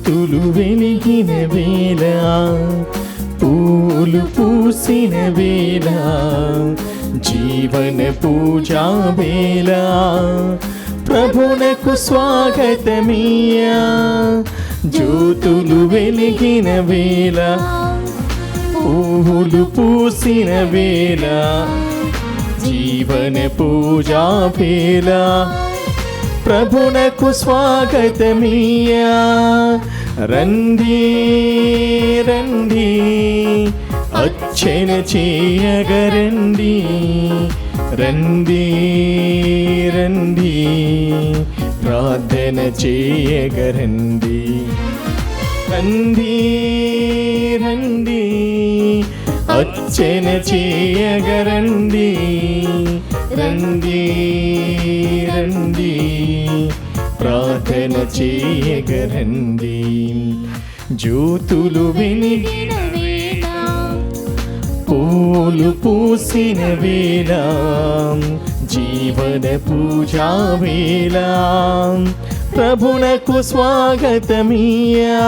జ్యోతులు వెలిగిన వేళ, పూలు పూసిన వేళ, జీవన పూజా వేళ, ప్రభునకు స్వాగతమియా. జ్యోతులు వెలిగిన వేళ, పూలు పూసిన వేళ, జీవన పూజా వేళ, ప్రభునకు స్వాగతమియా. రండి రండి అర్చన చేయగరండి, రండి రండి ప్రార్థన చేయగరండి. రండి రండి అర్చన చేయగరండి, రండి రండి ప్రార్థన చేయగరండి. జ్యోతులు వెలిగిన వేళ, పూలు పూసిన వేళ, జీవన పూజా వేళ, ప్రభునకు స్వాగతమియా.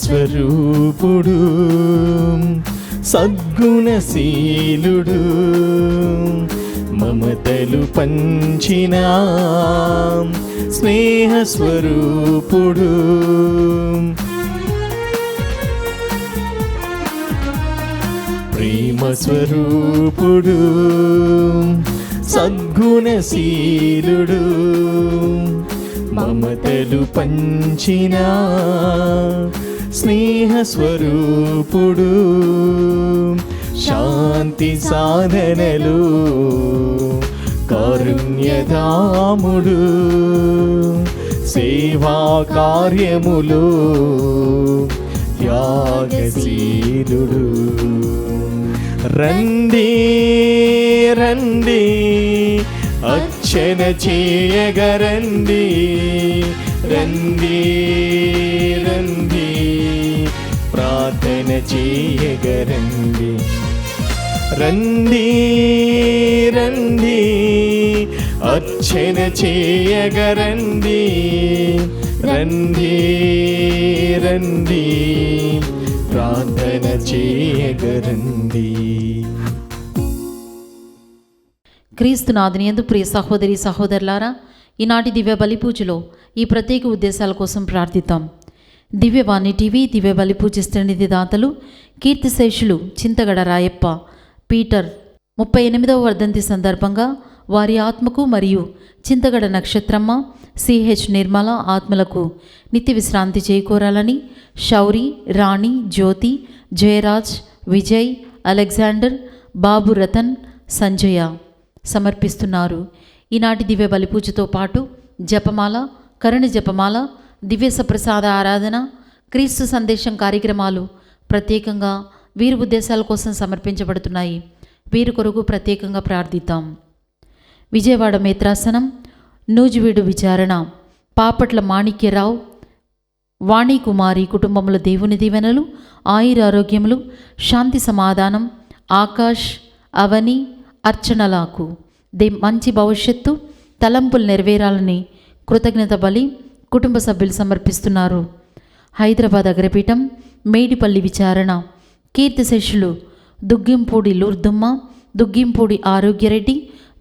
స్వరూపుడు, సద్గుణశీలుడు, మమతలు పంచిన స్నేహ స్వరూపుడు, ప్రేమ స్వరూపుడు, సద్గుణశీలుడు, మమతలు పంచిన స్నేహ స్వరూపుడు, శాంతి సాధనలు కారుణ్యధాముడు, సేవా కార్యములు త్యాగశీలుడు. రండి రండి అర్చన చేయగరండి, రండి రండి ప్రార్థన చేయగరండి. రండి రండి అర్చన చేయగరండి, రండి రండి ప్రార్థన చేయగరండి. క్రీస్తునాథుని యందు ప్రియ సహోదరి సహోదరులారా, ఈనాటి దివ్య బలి పూజలో ఈ ప్రత్యేక ఉద్దేశాల కోసం ప్రార్థిద్దాం. దివ్యవాణి టీవీ దివ్య బలి పూజిస్తున్న నిధిదాతలు కీర్తిశేషులు చింతగడ రాయప్ప పీటర్ 38వ వర్ధంతి సందర్భంగా వారి ఆత్మకు మరియు చింతగడ నక్షత్రమ్మ సిహెచ్ నిర్మల ఆత్మలకు నిత్య విశ్రాంతి చేకూరాలని శౌరి, రాణి, జ్యోతి, జయరాజ్, విజయ్, అలెగ్జాండర్, బాబు, రతన్, సంజయ సమర్పిస్తున్నారు. ఈనాటి దివ్య బలి పూజతో పాటు జపమాల, కరుణ జపమాల, దివ్య సప్రసాద ఆరాధన, క్రీస్తు సందేశం కార్యక్రమాలు ప్రత్యేకంగా వీరి ఉద్దేశాల కోసం సమర్పించబడుతున్నాయి. వీరి కొరకు ప్రత్యేకంగా ప్రార్థిద్దాం. విజయవాడ మేత్రాసనం, నూజివీడు విచారణ, పాపట్ల మాణిక్యరావు, వాణికుమారి కుటుంబముల దేవుని దీవెనలు, ఆయురారోగ్యములు, శాంతి సమాధానం, ఆకాష్, అవని, అర్చనలకు మంచి భవిష్యత్తు, తలంపులు నెరవేరాలని కృతజ్ఞత బలి కుటుంబ సభ్యులు సమర్పిస్తున్నారు. హైదరాబాద్ అగ్రపీఠం, మేడిపల్లి విచారణ, కీర్తిశేషులు దుగ్గింపూడి లూర్దుమ్మ, దుగ్గింపూడి ఆరోగ్యరెడ్డి,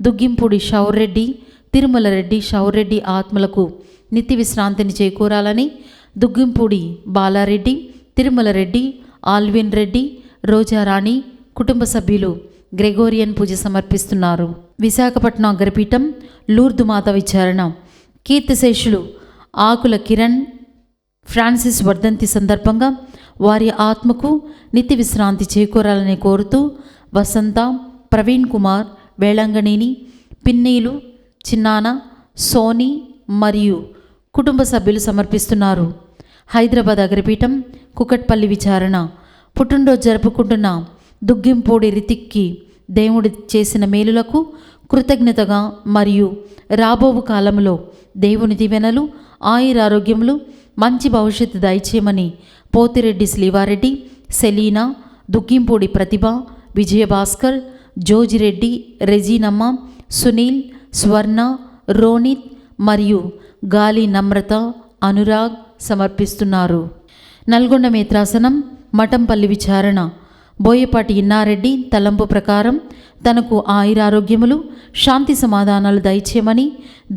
దుగ్గింపూడి షౌర్రెడ్డి, తిరుమల రెడ్డి, షౌర్రెడ్డి ఆత్మలకు నిత్య విశ్రాంతిని చేకూరాలని దుగ్గింపూడి బాలారెడ్డి, తిరుమల రెడ్డి, ఆల్విన్ రెడ్డి, రోజారాణి కుటుంబ సభ్యులు గ్రెగోరియన్ పూజ సమర్పిస్తున్నారు. విశాఖపట్నం అగ్రపీఠం, లూర్దు మాత విచారణ, కీర్తిశేషులు ఆకుల కిరణ్ ఫ్రాన్సిస్ వర్ధంతి సందర్భంగా వారి ఆత్మకు నిత్య విశ్రాంతి చేకూరాలని కోరుతూ వసంత, ప్రవీణ్ కుమార్, వేళంగణిని, పిన్నీలు, చిన్నాన, సోని మరియు కుటుంబ సభ్యులు సమర్పిస్తున్నారు. హైదరాబాద్ అగ్రపీఠం కుకట్పల్లి విచారణ. పుట్టినరోజు జరుపుకుంటున్న దుగ్గింపూడి రితిక్కి దేవుడు చేసిన మేలులకు కృతజ్ఞతగా మరియు రాబోవు కాలంలో దేవుని దీవెనలు, ఆయురారోగ్యములు, మంచి భవిష్యత్తు దయచేయమని పోతిరెడ్డి శ్రీవారెడ్డి, సెలీనా, దుగ్గింపూడి ప్రతిభ, విజయభాస్కర్, జోజిరెడ్డి, రెజీనమ్మ, సునీల్, స్వర్ణ, రోనిత్ మరియు గాలి నమ్రత, అనురాగ్ సమర్పిస్తున్నారు. నల్గొండ మేత్రాసనం మఠంపల్లి విచారణ. బోయపాటి ఇన్నారెడ్డి తలంపు ప్రకారం తనకు ఆయురారోగ్యములు, శాంతి సమాధానాలు దయచేయమని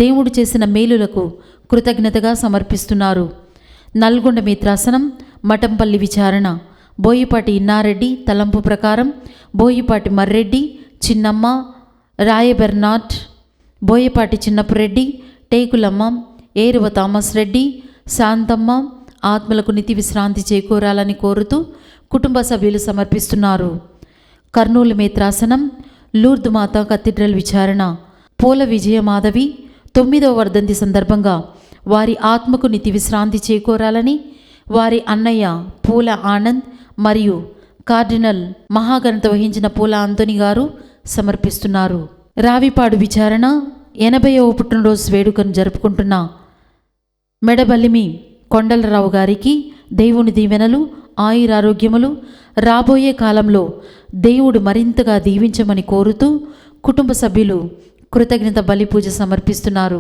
దేవుడు చేసిన మేలులకు కృతజ్ఞతగా సమర్పిస్తున్నారు. నల్గొండ మేత్రాసనం మఠంపల్లి విచారణ. బోయపాటి ఇన్నారెడ్డి తలంపు ప్రకారం బోయపాటి మర్రెడ్డి, చిన్నమ్మ, రాయ బెర్నాట్, బోయపాటి చిన్నపురెడ్డి, టేకులమ్మ, ఏరువ థామస్ రెడ్డి, శాంతమ్మ ఆత్మలకు నితి విశ్రాంతి చేకూరాలని కోరుతూ కుటుంబ సభ్యులు సమర్పిస్తున్నారు. కర్నూలు మేత్రాసనం లూర్దు మాతా కథీడ్రల్ విచారణ. పూల విజయమాధవి 9వ వర్ధంతి సందర్భంగా వారి ఆత్మకు నితి విశ్రాంతి చేకూరాలని వారి అన్నయ్య పూల ఆనంద్ మరియు కార్డినల్ మహాఘనత వహించిన పూల ఆంటోనీ గారు సమర్పిస్తున్నారు. రావిపాడు విచారణ 80వ పుట్టినరోజు వేడుకను జరుపుకుంటున్న మెడబల్లిమి కొండలరావు గారికి దేవుని దీవెనలు, ఆయురారోగ్యములు, రాబోయే కాలంలో దేవుడు మరింతగా దీవించమని కోరుతూ కుటుంబ సభ్యులు కృతజ్ఞత బలి పూజ సమర్పిస్తున్నారు.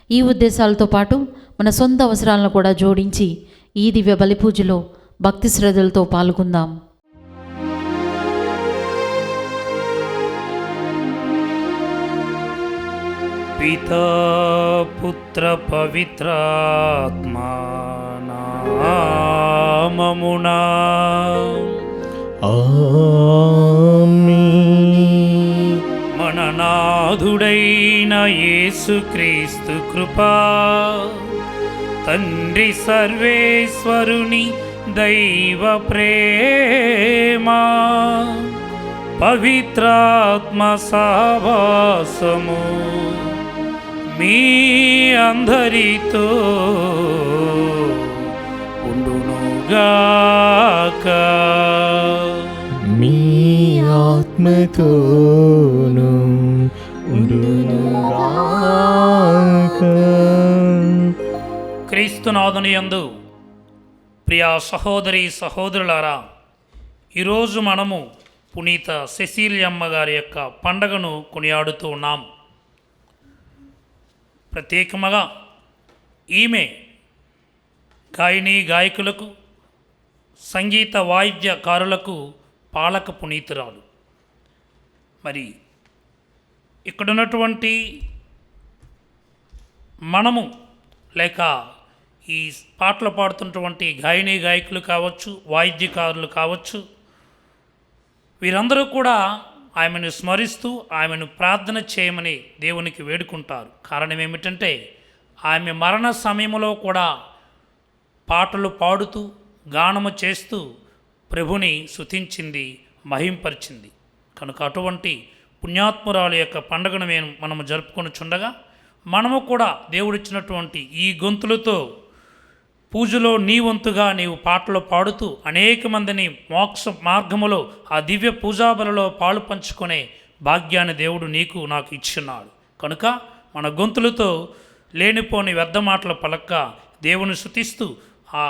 ఈ ఉద్దేశాలతో పాటు మన సొంత అవసరాలను కూడా జోడించి ఈ దివ్య బలి పూజలో భక్తి శ్రద్ధలతో పాల్గొందాం. పితా పుత్ర పవిత్రాత్మా నామమునా ఆమేన్. మన నాథుడైన యేసుక్రీస్తు కృపా, తండ్రి సర్వేశ్వరుని దైవ ప్రేమ, పవిత్రాత్మ సహవాసము మీ అందరితో ఉండునుగాక. మీ ఆత్మతోను ఉండునుగాక. క్రీస్తునాథుని యందు ప్రియా సహోదరి సహోదరులారా, ఈరోజు మనము పునీత సెసీలియమ్మ గారి యొక్క పండగను కొనియాడుతూ ఉన్నాం. ప్రత్యేకముగా ఈమె గాయని గాయకులకు, సంగీత వాయిద్యకారులకు పాలక పునీతురాలు. మరి ఇక్కడున్నటువంటి మనము లేక ఈ పాటలు పాడుతున్నటువంటి గాయని గాయకులు కావచ్చు, వాయిద్యకారులు కావచ్చు, వీరందరూ కూడా ఆమెను స్మరిస్తూ ఆమెను ప్రార్థన చేయమని దేవునికి వేడుకుంటారు. కారణం ఏమిటంటే ఆమె మరణ సమయంలో కూడా పాటలు పాడుతూ గానము చేస్తూ ప్రభుని స్తుతించింది, మహింపరిచింది. కనుక అటువంటి పుణ్యాత్మురాలు యొక్క పండుగను మనము జరుపుకొనుచుండగా మనము కూడా దేవుడిచ్చినటువంటి ఈ గొంతులతో పూజలో నీ వంతుగా నీవు పాటలు పాడుతూ అనేక మందిని మోక్ష మార్గములో ఆ దివ్య పూజాబలలో పాలు పంచుకునే భాగ్యాన్ని దేవుడు నీకు నాకు ఇచ్చున్నాడు. కనుక మన గొంతులతో లేనిపోని వ్యర్థ మాటలు పలక్క దేవుని స్తుతిస్తూ ఆ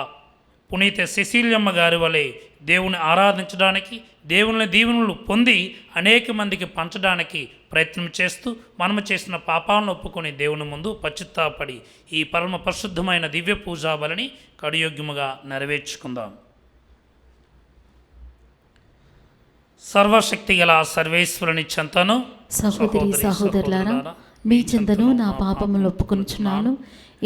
పునీత సెసీలియమ్మ గారి వలె దేవుని ఆరాధించడానికి, దేవుని దీవెనలు పొంది అనేక మందికి పంచడానికి ప్రయత్నం చేస్తూ మనము చేసిన పాపాలను ఒప్పుకొని దేవుని ముందు పశ్చాత్తాపడి ఈ పరమ పరిశుద్ధమైన దివ్య పూజాబలిని కడియోగ్యముగా నెరవేర్చుకుందాం. సర్వశక్తి గల సర్వేశ్వరుని చెంతను సహోదరి సహోదరులారా, మీ చెంతను నా పాపములు ఒప్పుకొనుచున్నాను.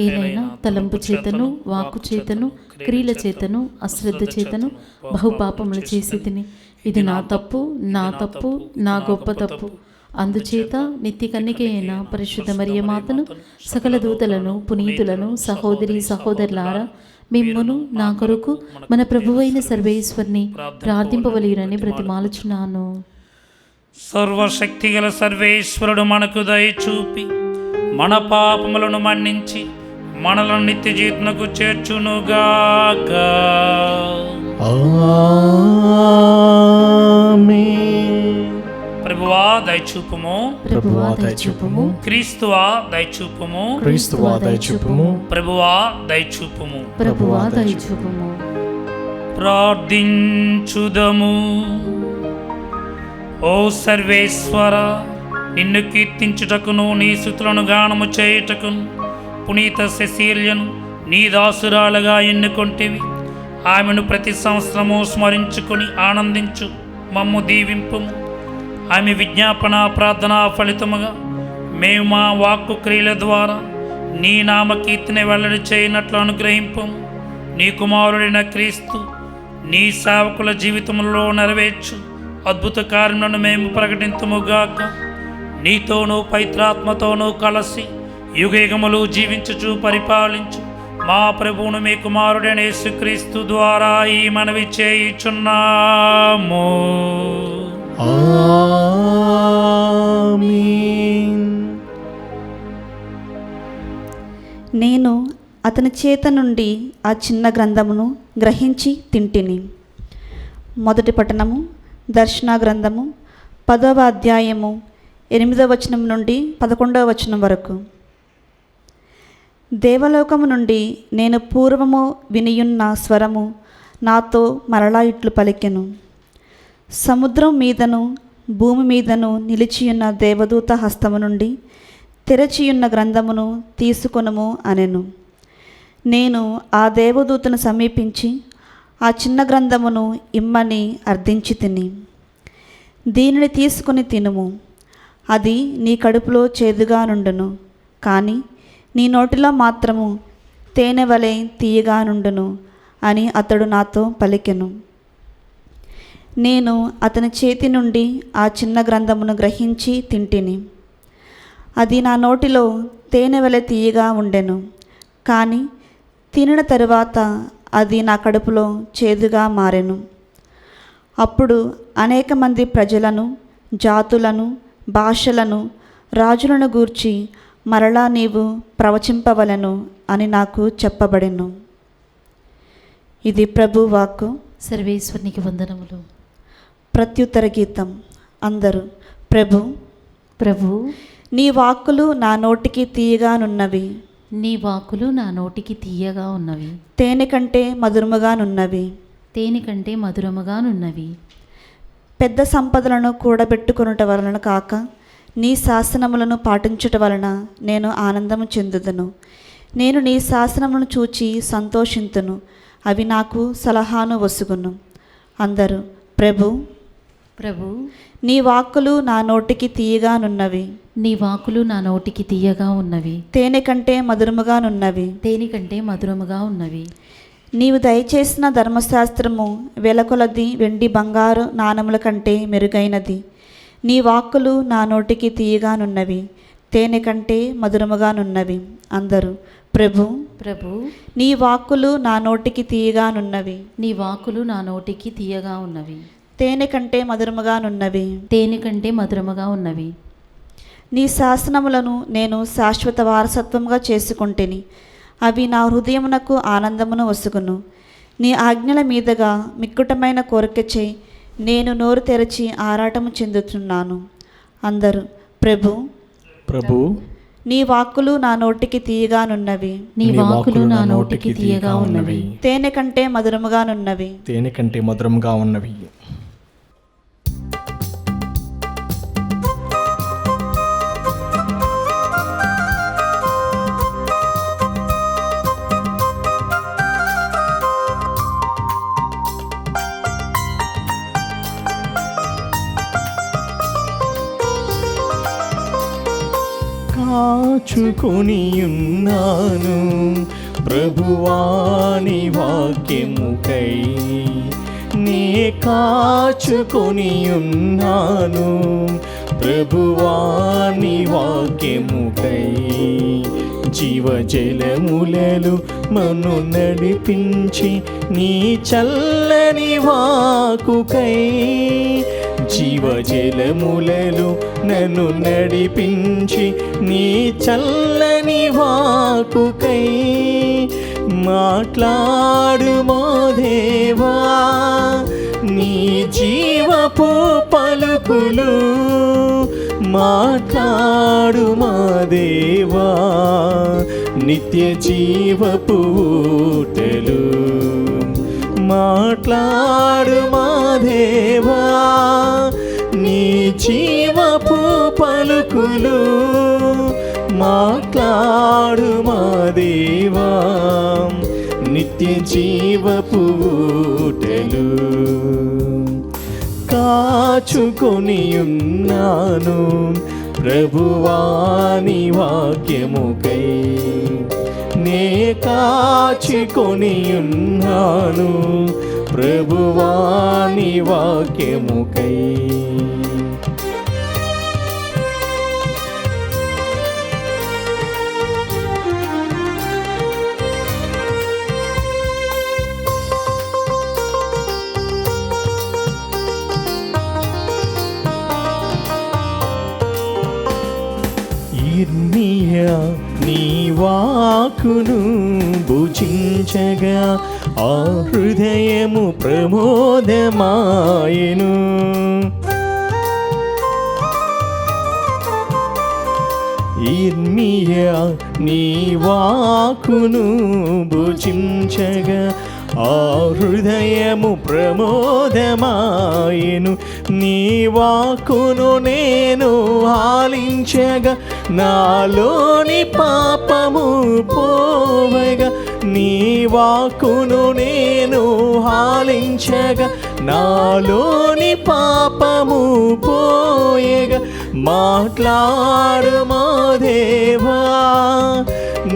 ఏలైనా తలంపు చేతను, వాక్కు చేతను, క్రియల చేతను, అశ్రద్ధ చేతను బహుపాపములు చేసి తిని, ఇది నా తప్పు, నా గొప్ప తప్పు. అందుచేత నిత్య కన్నిక అయిన పరిశుద్ధ మరియ మాతను, సకల దూతలను, పునీతులను, సహోదరి సహోదరులారా, మిమ్మును నా కొరకు మన ప్రభువైన సర్వేశ్వరుని ప్రార్థింపవలెనని బ్రతిమాలుచున్నాను. సర్వశక్తిగల సర్వేశ్వరుడు మనకు దయ చూపి మన పాపములను మన్నించి మనలను నిత్య జీవితమునకు చేర్చునుగాక. ఆమేన్. ప్రభువా దయచూపుము, ప్రభువా దయచూపుము, క్రీస్తువా దయచూపుము, క్రీస్తువా దయచూపుము, ప్రభువా దయచూపుము. ప్రభువా దయచూపుము. ప్రార్థించుదము. ఓ సర్వేశ్వర, నిన్ను కీర్తించుటకును నీ స్తుతులను గానము చేయుటకును పునీత సెసీలియను నీ దాసురాలుగా ఎన్నుకొంటివి. ఆమెను ప్రతి సంవత్సరము స్మరించుకొని ఆనందించు మమ్ము దీవింపుము. ఆమె విజ్ఞాపన ప్రార్థన ఫలితముగా మేము మా వాక్కు క్రియల ద్వారా నీ నామకీర్తిని వెల్లడి చేయనట్లు అనుగ్రహింపము. నీ కుమారుడైన క్రీస్తు నీ సేవకుల జీవితంలో నెరవేర్చు అద్భుత కార్యములను మేము ప్రకటింతుముగాక. నీతోనూ పవిత్రాత్మతోనూ కలిసి యుగయుగములు జీవించుచు పరిపాలించు మా ప్రభువును మీ కుమారుడైన యేసుక్రీస్తు ద్వారా ఈ మనవి చేయుచున్నాము. ఆమేన్. నేను అతని చేత నుండి ఆ చిన్న గ్రంథమును గ్రహించి తింటిని. మొదటి పట్టణము దర్శన గ్రంథము 10వ అధ్యాయము 8వ వచనం నుండి 11వ వచనం వరకు. దేవలోకము నుండి నేను పూర్వము వినియున్న స్వరము నాతో మరలా ఇట్లు పలికెను. సముద్రం మీదను భూమి మీదను నిలిచియున్న దేవదూత హస్తము నుండి తెరచియున్న గ్రంథమును తీసుకొనుము అనెను. నేను ఆ దేవదూతను సమీపించి ఆ చిన్న గ్రంథమును ఇమ్మని అర్థించి తిని, దీనిని తీసుకుని తినుము, అది నీ కడుపులో చేదుగా నుండును, కానీ నీ నోటిలో మాత్రము తేనె వలె తీయగా నుండును అని అతడు నాతో పలికెను. నేను అతని చేతి నుండి ఆ చిన్న గ్రంథమును గ్రహించి తింటిని. అది నా నోటిలో తేనె వలె తీయగా ఉండెను, కానీ తినిన తరువాత అది నా కడుపులో చేదుగా మారెను. అప్పుడు అనేక మంది ప్రజలను, జాతులను, భాషలను, రాజులను గూర్చి మరలా నీవు ప్రవచింపవలెను అని నాకు చెప్పబడెను. ఇది ప్రభు వాక్కు. సర్వేశ్వరునికి వందనములు. ప్రత్యుత్తర గీతం. అందరూ ప్రభు ప్రభు నీ వాక్కులు నా నోటికి తీయగానున్నవి, నీ వాక్కులు నా నోటికి తీయగా ఉన్నవి, తేనె కంటే మధురముగానున్నవి. తేనె కంటే మధురముగానున్నవి. పెద్ద సంపదలను కూడబెట్టుకొనుట వలన కాక నీ శాసనములను పాటించుట వలన నేను ఆనందము చెందుదును. నేను నీ శాసనములను చూచి సంతోషింతును, అవి నాకు సలహాను వసుగును. అందరూ ప్రభు ప్రభు నీ వాక్కులు నా నోటికి తీయగానున్నవి, నీ వాక్కులు నా నోటికి తీయగా ఉన్నవి, తేనె కంటే మధురముగానున్నవి. తేనె కంటే మధురముగా ఉన్నవి. నీవు దయచేసిన ధర్మశాస్త్రము వెలకొలది వెండి బంగారు నాణముల కంటే మెరుగైనది. నీ వాక్కులు నా నోటికి తీయగానున్నవి, తేనె కంటే మధురముగానున్నవి. అందరూ ప్రభు ప్రభు నీ వాక్కులు నా నోటికి తీయగానున్నవి, నీ వాక్కులు నా నోటికి తీయగా ఉన్నవి, తేనె కంటే మధురముగానున్నవి. తేనె కంటే మధురముగా ఉన్నవి. నీ శాసనములను నేను శాశ్వత వారసత్వముగా చేసుకొంటిని, అవి నా హృదయమునకు ఆనందమును వసుగును. నీ ఆజ్ఞల మీదుగా మిక్కుటమైన కోరికచే నేను నోరు తెరచి ఆరాటము చెందుతున్నాను. అందరూ ప్రభు ప్రభు నీ వాక్కులు నా నోటికి తీయగానున్నవి, నీ వాక్కులు నా నోటికి తీయగా ఉన్నవి, తేనె కంటే మధురముగానున్నవి. తేనె కంటే మధురంగా ఉన్నవి. కాచుకొనియున్నాను ప్రభువాని వాక్యముకై, నే కాచుకొనియున్నాను ప్రభువాని వాక్యముకై. జీవజలములలో మను నడిపించి నీ చల్లని వాకుకై, జీవజలములలో నన్ను నడిపించి నీ చల్లని వాక్కుకై మాట్లాడుమో దేవా. నీ జీవపు పలుకులు మాట్లాడుమా దేవా. నిత్య జీవపు ఊటలు మాట్లాడుమా దేవా. నీ జీవపు పలుకులు మాట్లాడుమా దేవా. నిత్య జీవపు ఊటలు కాచుకొని ఉన్నాను ప్రభువాని వాక్యముకై. నే కాచుకొని ఉన్నాను ప్రభువాని వాక్యముకై. ఇర్మియా నీ వాక్కును భుజించగా ఆ హృదయము ప్రమోదమాయెను. ఇర్మియా నీ వాక్కును భుజించగా ఆ హృదయము ప్రమోదమాయెను. నీ వాక్కును నేను ఆలించగా నాలోని పాపము పోవగా. నీ వాక్కును నేను ఆలించగా నాలోని పాపము పోయగా. మాట్లాడుమా దేవా.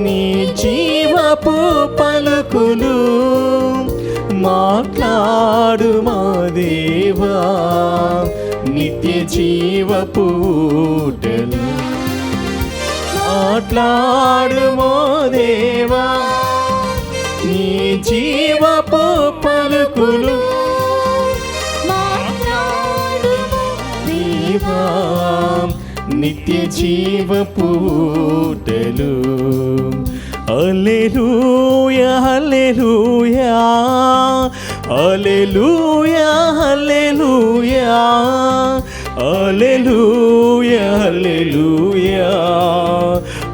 నీ జీవపు పలుకులు మాట్లాడుమా దేవా. నిత్య జీవపు ఊటలు మాట్లాడుమో దేవా. నీ జీవపు పలుకులు దేవా. నిత్య జీవపు ఊటలు. హల్లెలూయా హల్లెలూయా హల్లెలూయా హల్లెలూయా హల్లెలూయా హల్లెలూయా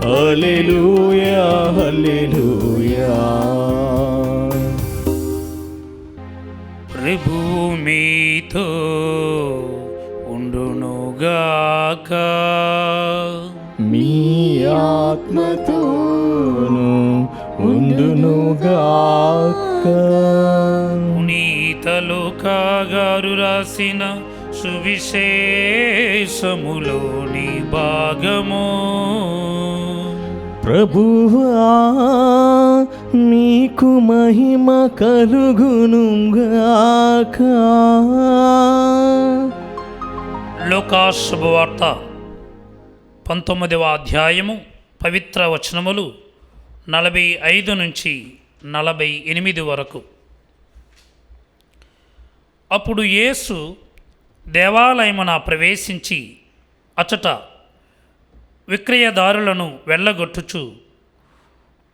హల్లెలూయా హల్లెలూయా. ప్రభువు మీతో ఉండునుగాక. మీ ఆత్మతోను ఉండునుగాక. పునీత లూకా గారు రాసిన సువిశేషములోని భాగము. ప్రభువా మీకు మహిమ కలుగునుగాక. లూకా శుభవార్త 19వ అధ్యాయము పవిత్ర వచనములు 45 నుంచి 48 వరకు. అప్పుడు యేసు దేవాలయమున ప్రవేశించి అచట విక్రయదారులను వెళ్ళగొట్టుచు,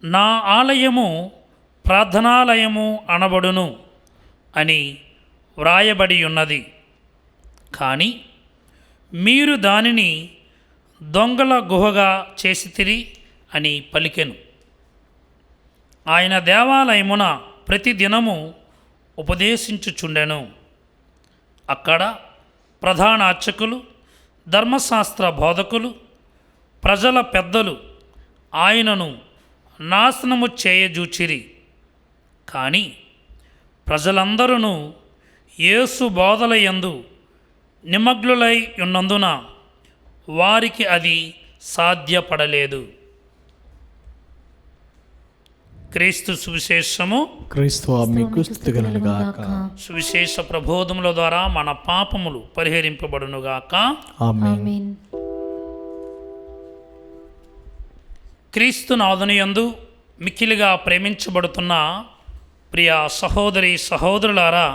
నా ఆలయము ప్రార్థనాలయము అనబడును అని వ్రాయబడి ఉన్నది, కానీ మీరు దానిని దొంగల గుహగా చేసితిరి అని పలికెను. ఆయన దేవాలయమున ప్రతిదినము ఉపదేశించుచుండెను. అక్కడ ప్రధాన అర్చకులు, ధర్మశాస్త్ర బోధకులు, ప్రజల పెద్దలు ఆయనను నాశనము చేయజూచిరి. కానీ ప్రజలందరూ యేసు బోధల యందు నిమగ్నులై ఉన్నందున వారికి అది సాధ్యపడలేదు. క్రీస్తు సువిశేషము. క్రీస్తువా మీకు స్తుతి కలుగుగాక. సువిశేష ప్రబోధముల ద్వారా మన పాపములు పరిహరింపబడునుగాక. ఆమేన్. క్రీస్తు నాదునియందు మిక్కిలిగా ప్రేమించబడుతున్న ప్రియ సహోదరి సహోదరులారా,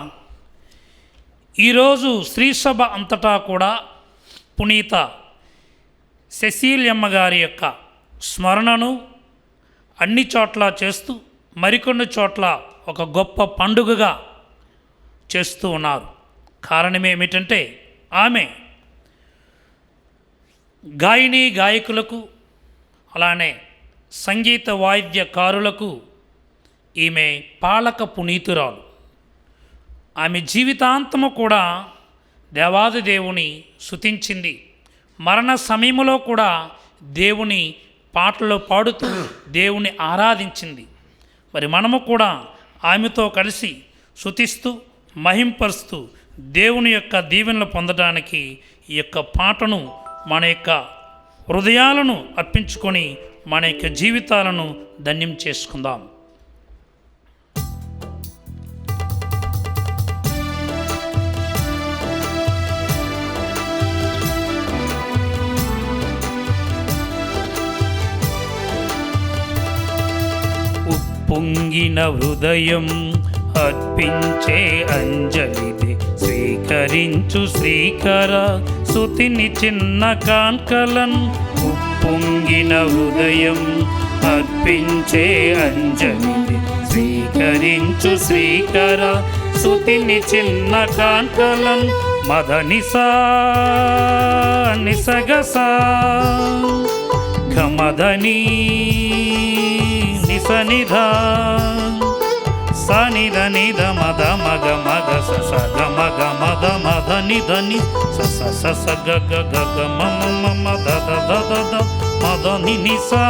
ఈరోజు శ్రీసభ అంతటా కూడా పునీత సెసీలియమ్మ గారి యొక్క స్మరణను అన్ని చోట్ల చేస్తూ మరికొన్ని చోట్ల ఒక గొప్ప పండుగగా చేస్తూ ఉన్నారు. కారణం ఏమిటంటే ఆమె గాయని గాయకులకు అలానే సంగీత వాయిద్యకారులకు ఈమె పాలక పునీతురాలు. ఆమె జీవితాంతము కూడా దేవాది దేవుని స్తుతించింది. మరణ సమయంలో కూడా దేవుని పాటలు పాడుతూ దేవుని ఆరాధించింది. మరి మనము కూడా ఆమెతో కలిసి స్తుతిస్తూ మహింపరుస్తూ దేవుని యొక్క దీవెనలు పొందడానికి ఈ యొక్క పాటను మన యొక్క హృదయాలను అర్పించుకొని మన యొక్క జీవితాలను ధన్యం చేసుకుందాం. ఉప్పొంగిన హృదయం అర్పించే అంజలిది స్వీకరించు శ్రీకర స్తుతిని చిన్న కాన్కలన్. ఉప్పొంగిన హృదయం అర్పించే అంజలిది స్వీకరించు శ్రీకర స్తుతిని చిన్న కాన్కలన్. మదనిసా నిసగసా ఘమదని నిసనిధా సనిధ నిధ మద మగ మగ స గ మగ మద మద నిధ ని స స స గ గ గ గ మ మ మ the the the the the మద ని ని సా.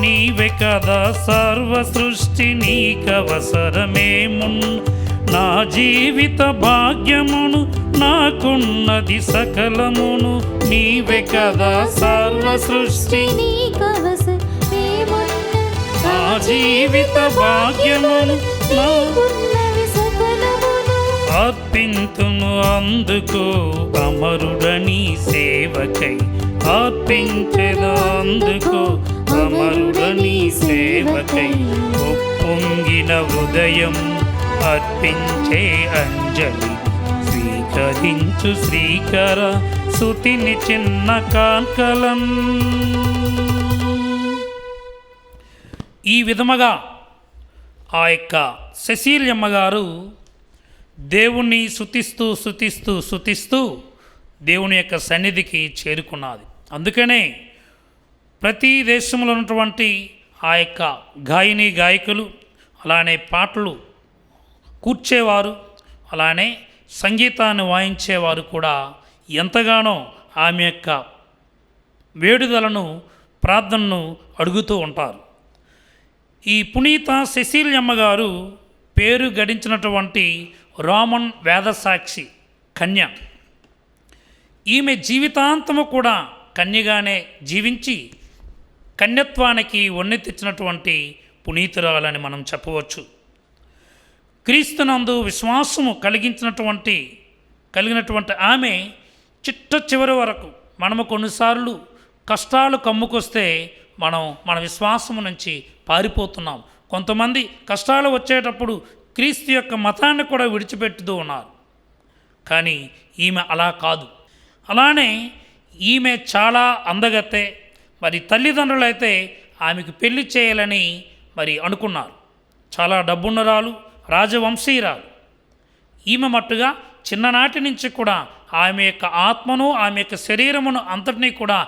నీవే కదా సర్వ సృష్టి నీకవసరమేమున్. నా జీవిత భాగ్యమును నాకున్నది సకలమును. నీవే కదా సర్వ సృష్టి నా జీవిత భాగ్యమును అర్పింతును అందుకు అమరుడని సేవకై. అర్పించెదు అందుకు అమరుడని సేవకై. ఉప్పొంగిన హృదయం అర్పించే అంజలి స్వీకరించు శ్రీకర స్తుతిని చిన్న కాన్కలం. ఈ విధముగా ఆ యొక్క సెసీలియమ్మ గారు దేవుణ్ణి స్తుతిస్తూ స్తుతిస్తూ స్తుతిస్తూ దేవుని యొక్క సన్నిధికి చేరుకున్నది. అందుకనే ప్రతి దేశంలో ఉన్నటువంటి ఆ యొక్క గాయని గాయకులు అలానే పాటలు కూర్చేవారు అలానే సంగీతాన్ని వాయించేవారు కూడా ఎంతగానో ఆమె యొక్క వేడుదలను ప్రార్థనను అడుగుతూ ఉంటారు. ఈ పునీత సెసీలియమ్మ గారు పేరు గడించినటువంటి రోమన్ వేదసాక్షి కన్య. ఈమె జీవితాంతము కూడా కన్యగానే జీవించి కన్యత్వానికి వన్నె తెచ్చినటువంటి పునీతురాలని మనం చెప్పవచ్చు. క్రీస్తునందు విశ్వాసము కలిగినటువంటి ఆమె చిట్ట చివరి వరకు మనము కొన్నిసార్లు కష్టాలు కమ్ముకొస్తే మన విశ్వాసము నుంచి పారిపోతున్నాం. కొంతమంది కష్టాలు వచ్చేటప్పుడు క్రీస్తు యొక్క మతాన్ని కూడా విడిచిపెట్టుతూ ఉన్నారు. కానీ ఈమె అలా కాదు. అలానే ఈమె చాలా అందగతే. మరి తల్లిదండ్రులు అయితే ఆమెకు పెళ్లి చేయాలని అనుకున్నారు. చాలా డబ్బున్నరాలు, రాజవంశీయురాలు. ఈమె మట్టుగా చిన్ననాటి నుంచి కూడా ఆమె యొక్క ఆత్మను ఆమె యొక్క శరీరమును అంతటినీ కూడా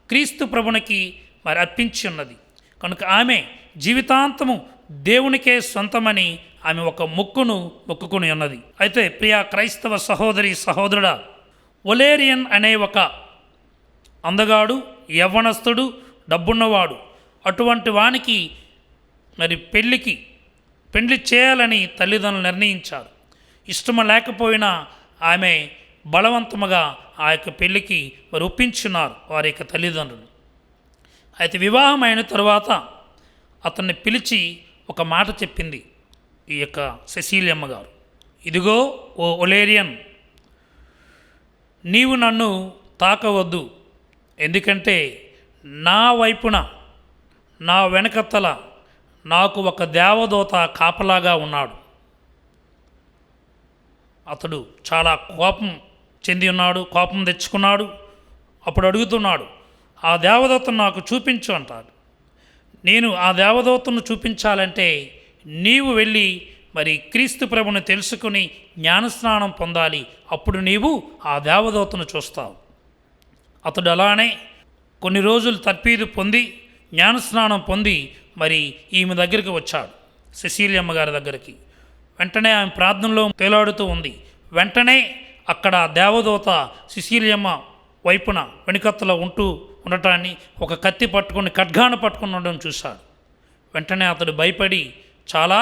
క్రీస్తు ప్రభునికి అర్పించి ఉన్నది. కనుక ఆమె జీవితాంతము దేవునికే సొంతమని ఆమె ఒక మొక్కుకుని ఉన్నది. అయితే ప్రియ క్రైస్తవ సహోదరి సహోదరుడా, ఒలేరియన్ అనే ఒక అందగాడు, యవ్వనస్తుడు, డబ్బున్నవాడు. అటువంటి వానికి పెళ్లి చేయాలని తల్లిదండ్రులు నిర్ణయించారు. ఇష్టం లేకపోయినా ఆమె బలవంతముగా ఆ యొక్క పెళ్లికి ఒప్పించున్నారు వారి యొక్క తల్లిదండ్రులు. అయితే వివాహం అయిన తరువాత అతన్ని పిలిచి ఒక మాట చెప్పింది ఈ యొక్క సెసీలియమ్మ గారు. ఇదిగో ఓ ఒలేరియన్, నీవు నన్ను తాకవద్దు. ఎందుకంటే నా వైపున నా వెనకత్తల నాకు ఒక దేవదూత కాపలాగా ఉన్నాడు. అతడు చాలా కోపం చెంది ఉన్నాడు, కోపం తెచ్చుకున్నాడు. అప్పుడు అడుగుతున్నాడు, ఆ దేవదూతను నాకు చూపించు అంటాడు. నేను ఆ దేవదూతను చూపించాలంటే నీవు వెళ్ళి మరి క్రీస్తు ప్రభుని తెలుసుకుని జ్ఞానస్నానం పొందాలి, అప్పుడు నీవు ఆ దేవదూతను చూస్తావు. అతడు అలానే కొన్ని రోజులు తర్పీదు పొంది జ్ఞానస్నానం పొంది మరి ఈమె దగ్గరికి వచ్చాడు, సెసీలియమ్మ గారి దగ్గరికి. వెంటనే ఆమె ప్రార్థనలో తేలాడుతూ ఉంది. వెంటనే అక్కడ దేవదూత సిసిలియమ్మ వైపున వెనుకత్తలో ఉండటాన్ని, ఒక కత్తి పట్టుకొని ఖడ్గాను పట్టుకుని ఉండడం చూశాడు. వెంటనే అతడు భయపడి చాలా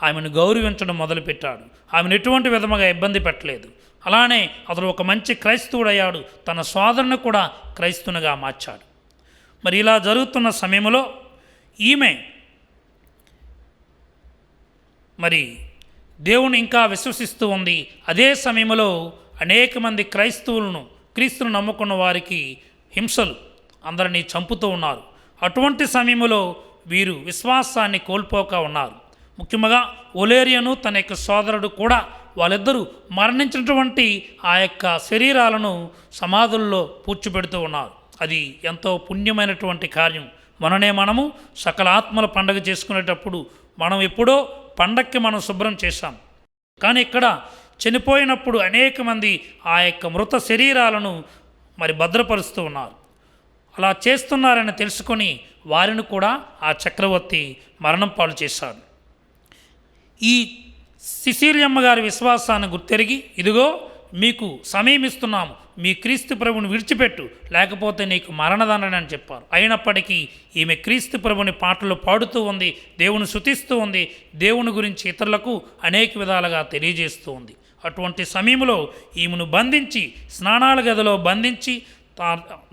ఆమెను గౌరవించడం మొదలుపెట్టాడు. ఆమెను ఎటువంటి విధముగా ఇబ్బంది పెట్టలేదు. అలానే అతడు ఒక మంచి క్రైస్తవుడయ్యాడు. తన సోదరుని కూడా క్రైస్తవునిగా మార్చాడు. మరి ఇలా జరుగుతున్న సమయంలో ఈమె మరి దేవుని ఇంకా విశ్వసిస్తూ ఉంది. అదే సమయంలో అనేక మంది క్రీస్తును నమ్ముకున్న వారికి హింసలు, అందరినీ చంపుతూ ఉన్నారు. అటువంటి సమయంలో వీరు విశ్వాసాన్ని కోల్పోక ఉన్నారు. ముఖ్యంగా ఒలేరియను తన యొక్క సోదరుడు కూడా వాళ్ళిద్దరూ మరణించినటువంటి ఆ యొక్క శరీరాలను సమాధుల్లో పూడ్చిపెడుతూ ఉన్నారు. అది ఎంతో పుణ్యమైనటువంటి కార్యం. మనము సకల ఆత్మల పండగ చేసుకునేటప్పుడు మనం ఎప్పుడో పండక్కి మనం శుభ్రం చేశాం. కానీ ఇక్కడ చనిపోయినప్పుడు అనేక మంది ఆ యొక్క మృత శరీరాలను మరి భద్రపరుస్తూ ఉన్నారు. అలా చేస్తున్నారని తెలుసుకొని వారిని కూడా ఆ చక్రవర్తి మరణం పాలు చేశాడు. ఈ సిసిలియమ్మ గారి విశ్వాసాన్ని గుర్తెరిగి, ఇదిగో మీకు సమయం ఇస్తున్నాము, మీ క్రీస్తు ప్రభుని విడిచిపెట్టు, లేకపోతే నీకు మరణదండన అని చెప్పారు. అయినప్పటికీ ఈమె క్రీస్తు ప్రభుని పాటలు పాడుతూ ఉంది, దేవుని స్తుతిస్తూ ఉంది, దేవుని గురించి ఇతరులకు అనేక విధాలుగా తెలియజేస్తూ ఉంది. అటువంటి సమయంలో ఈమెను బంధించి స్నానాల గదిలో బంధించి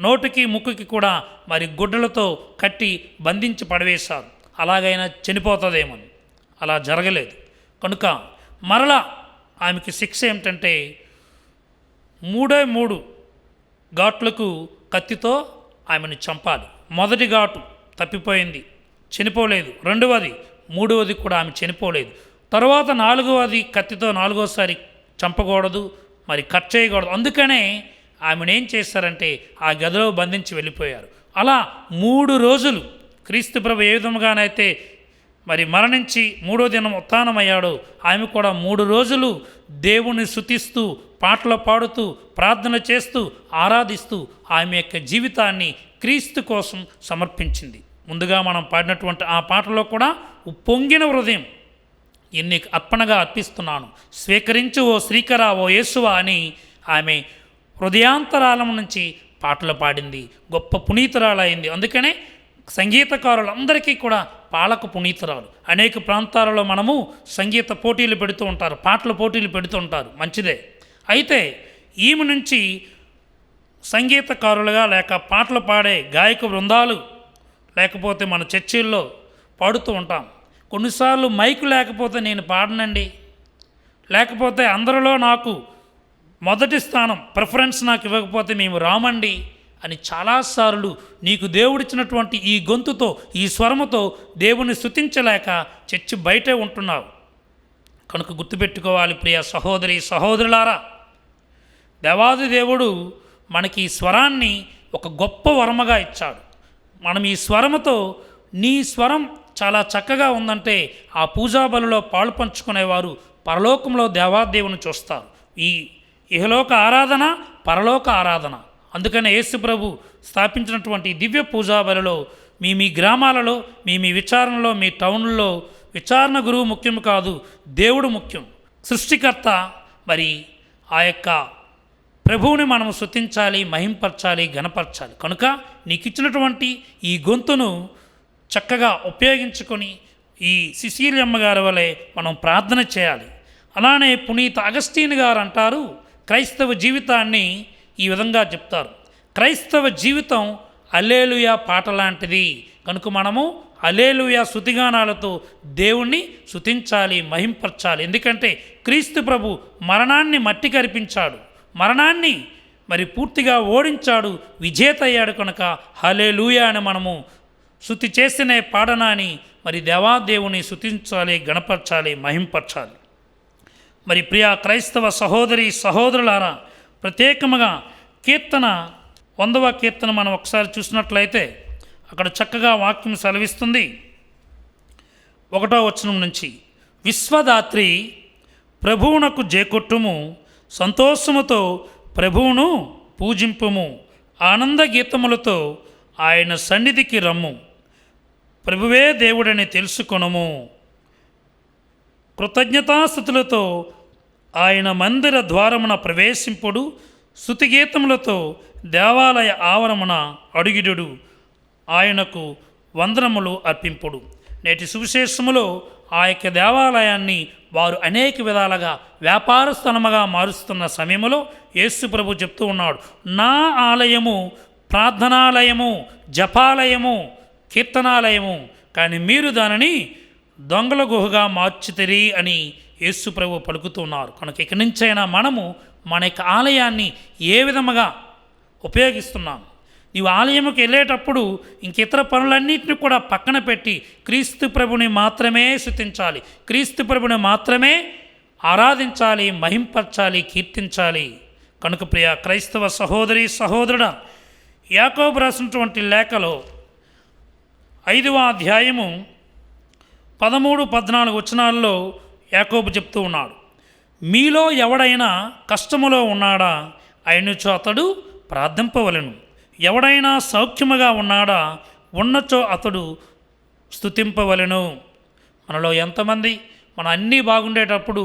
నోటికి ముక్కుకి కూడా మరి గుడ్డలతో కట్టి బంధించి పడవేశారు. అలాగైనా చనిపోతుందేమని. అలా జరగలేదు. కనుక మరలా ఆమెకి శిక్ష ఏమిటంటే 3 ఘాట్లకు కత్తితో ఆమెను చంపాలి. మొదటి ఘాటు తప్పిపోయింది, చనిపోలేదు. రెండవది, మూడవది కూడా ఆమె చనిపోలేదు. తర్వాత 4వది కత్తితో 4వసారి చంపకూడదు, మరి కట్ చేయకూడదు. అందుకనే ఆమెను ఏం చేశారంటే ఆ గదిలో బంధించి వెళ్ళిపోయారు. అలా 3 రోజులు క్రీస్తు ప్రభు ఏ విధముగానైతే మరి మరణించి 3వ దినం ఉత్థానమయ్యాడో ఆమె కూడా 3 రోజులు దేవుని స్తుతిస్తూ పాటలు పాడుతూ ప్రార్థన చేస్తూ ఆరాధిస్తూ ఆమె యొక్క జీవితాన్ని క్రీస్తు కోసం సమర్పించింది. ముందుగా మనం పాడినటువంటి ఆ పాటలో కూడా ఉప్పొంగిన హృదయం నీకు అర్పణగా అర్పిస్తున్నాను, స్వీకరించు ఓ శ్రీకరా ఓ యేసువా అని ఆమె హృదయాంతరాలం నుంచి పాటలు పాడింది. గొప్ప పునీతురాలైంది. అందుకనే సంగీతకారులందరికీ కూడా పాలకు పునీతురాలు. అనేక ప్రాంతాలలో మనము సంగీత పోటీలు పెడుతూ ఉంటారు, పాటల పోటీలు పెడుతూ ఉంటారు, మంచిదే. అయితే ఈమె నుంచి సంగీతకారులుగా లేక పాటలు పాడే గాయక బృందాలు లేకపోతే మన చర్చిల్లో పాడుతూ ఉంటాం. కొన్నిసార్లు మైకు లేకపోతే నేను పాడనండి, లేకపోతే అందరిలో నాకు మొదటి స్థానం ప్రిఫరెన్స్ నాకు ఇవ్వకపోతే మేము రామండి అని చాలాసార్లు నీకు దేవుడిచ్చినటువంటి ఈ గొంతుతో ఈ స్వరముతో దేవుని స్తుతించలేక చర్చి బయటే ఉంటున్నావు. కనుక గుర్తుపెట్టుకోవాలి ప్రియ సహోదరి సహోదరులారా, దేవాది దేవుడు మనకి ఈ స్వరాన్ని ఒక గొప్ప వరముగా ఇచ్చాడు. మనం ఈ స్వరముతో నీ స్వరం చాలా చక్కగా ఉందంటే ఆ పూజా బలిలో పాలు పంచుకునేవారు పరలోకంలో దేవాదేవుని చూస్తారు. ఈ ఇహలోక ఆరాధన పరలోక ఆరాధన. అందుకనే యేసు ప్రభు స్థాపించినటువంటి దివ్య పూజా బలిలో మీ గ్రామాలలో మీ విచారణలో మీ టౌన్లలో విచారణ గురువు ముఖ్యం కాదు, దేవుడు ముఖ్యం. సృష్టికర్త మరి ఆ యొక్క ప్రభువుని మనం స్తుతించాలి, మహింపరచాలి, ఘనపరచాలి. కనుక నీకు ఇచ్చినటువంటి ఈ గొంతును చక్కగా ఉపయోగించుకొని ఈ సిసిలియమ్మ గారి వలె మనం ప్రార్థన చేయాలి. అలానే పునీత అగస్టీన్ గారు అంటారు, క్రైస్తవ జీవితాన్ని ఈ విధంగా చెప్తారు, క్రైస్తవ జీవితం హల్లెలూయా పాట లాంటిది. కనుక మనము హల్లెలూయా స్తుతిగానాలతో దేవుణ్ణి స్తుతించాలి, మహింపరచాలి. ఎందుకంటే క్రీస్తు ప్రభు మరణాన్ని మట్టి కరిపించాడు, మరణాన్ని మరి పూర్తిగా ఓడించాడు, విజేత అయ్యాడు. కనుక హల్లెలూయా అని మనము స్తుతి చేస్తేనే పాడనా అని మరి దేవాదేవుని స్తుతించాలి, గణపరచాలి, మహింపరచాలి. మరి ప్రియ క్రైస్తవ సహోదరి సహోదరులారా, ప్రత్యేకముగా కీర్తన 100వ కీర్తన మనం ఒకసారి చూసినట్లయితే అక్కడ చక్కగా వాక్యం సెలవిస్తుంది. 1వ వచనం నుంచి, విశ్వదాత్రి ప్రభువునకు జేకొట్టుము, సంతోషముతో ప్రభువును పూజింపుము, ఆనంద గీతములతో ఆయన సన్నిధికి రమ్ము, ప్రభువే దేవుడని తెలుసుకొనుము, కృతజ్ఞతాస్తుతులతో ఆయన మందిర ద్వారమున ప్రవేశింపుడు, స్తుతిగీతములతో దేవాలయ ఆవరమున అడుగిడుడు, ఆయనకు వందనములు అర్పింపుడు. నేటి సువిశేషములో ఆ యొక్క దేవాలయాన్ని వారు అనేక విధాలుగా వ్యాపార స్థలముగా మారుస్తున్న సమయంలో యేసు ప్రభు చెప్తూ ఉన్నాడు, నా ఆలయము ప్రార్థనాలయము, జపాలయము, కీర్తనాలయము, కానీ మీరు దానిని దొంగల గుహగా మార్చితిరి అని యేసు ప్రభు పలుకుతున్నారు. కనుక ఇక నుంచైనా మనము మన యొక్క ఆలయాన్ని ఏ విధముగా ఉపయోగిస్తున్నాం? నీవు ఆలయముకి వెళ్ళేటప్పుడు ఇంకితర పనులన్నింటినీ కూడా పక్కన పెట్టి క్రీస్తు ప్రభుని మాత్రమే స్తుతించాలి, క్రీస్తు ప్రభుని మాత్రమే ఆరాధించాలి, మహింపరచాలి, కీర్తించాలి. కనుక ప్రియ క్రైస్తవ సహోదరి సహోదరుడా, యాకోబు రాసినటువంటి లేఖలో 5వ అధ్యాయము 13-14 వచనాల్లో యాకోబు చెప్తూ ఉన్నాడు, మీలో ఎవడైనా కష్టములో ఉన్నాడా అయినచో అతడు ప్రార్థింపవలెను, ఎవడైనా సౌఖ్యముగా ఉన్నాడా ఉన్నచో అతడు స్తుతింపవలెను. మనలో ఎంతమంది మనం అన్నీ బాగుండేటప్పుడు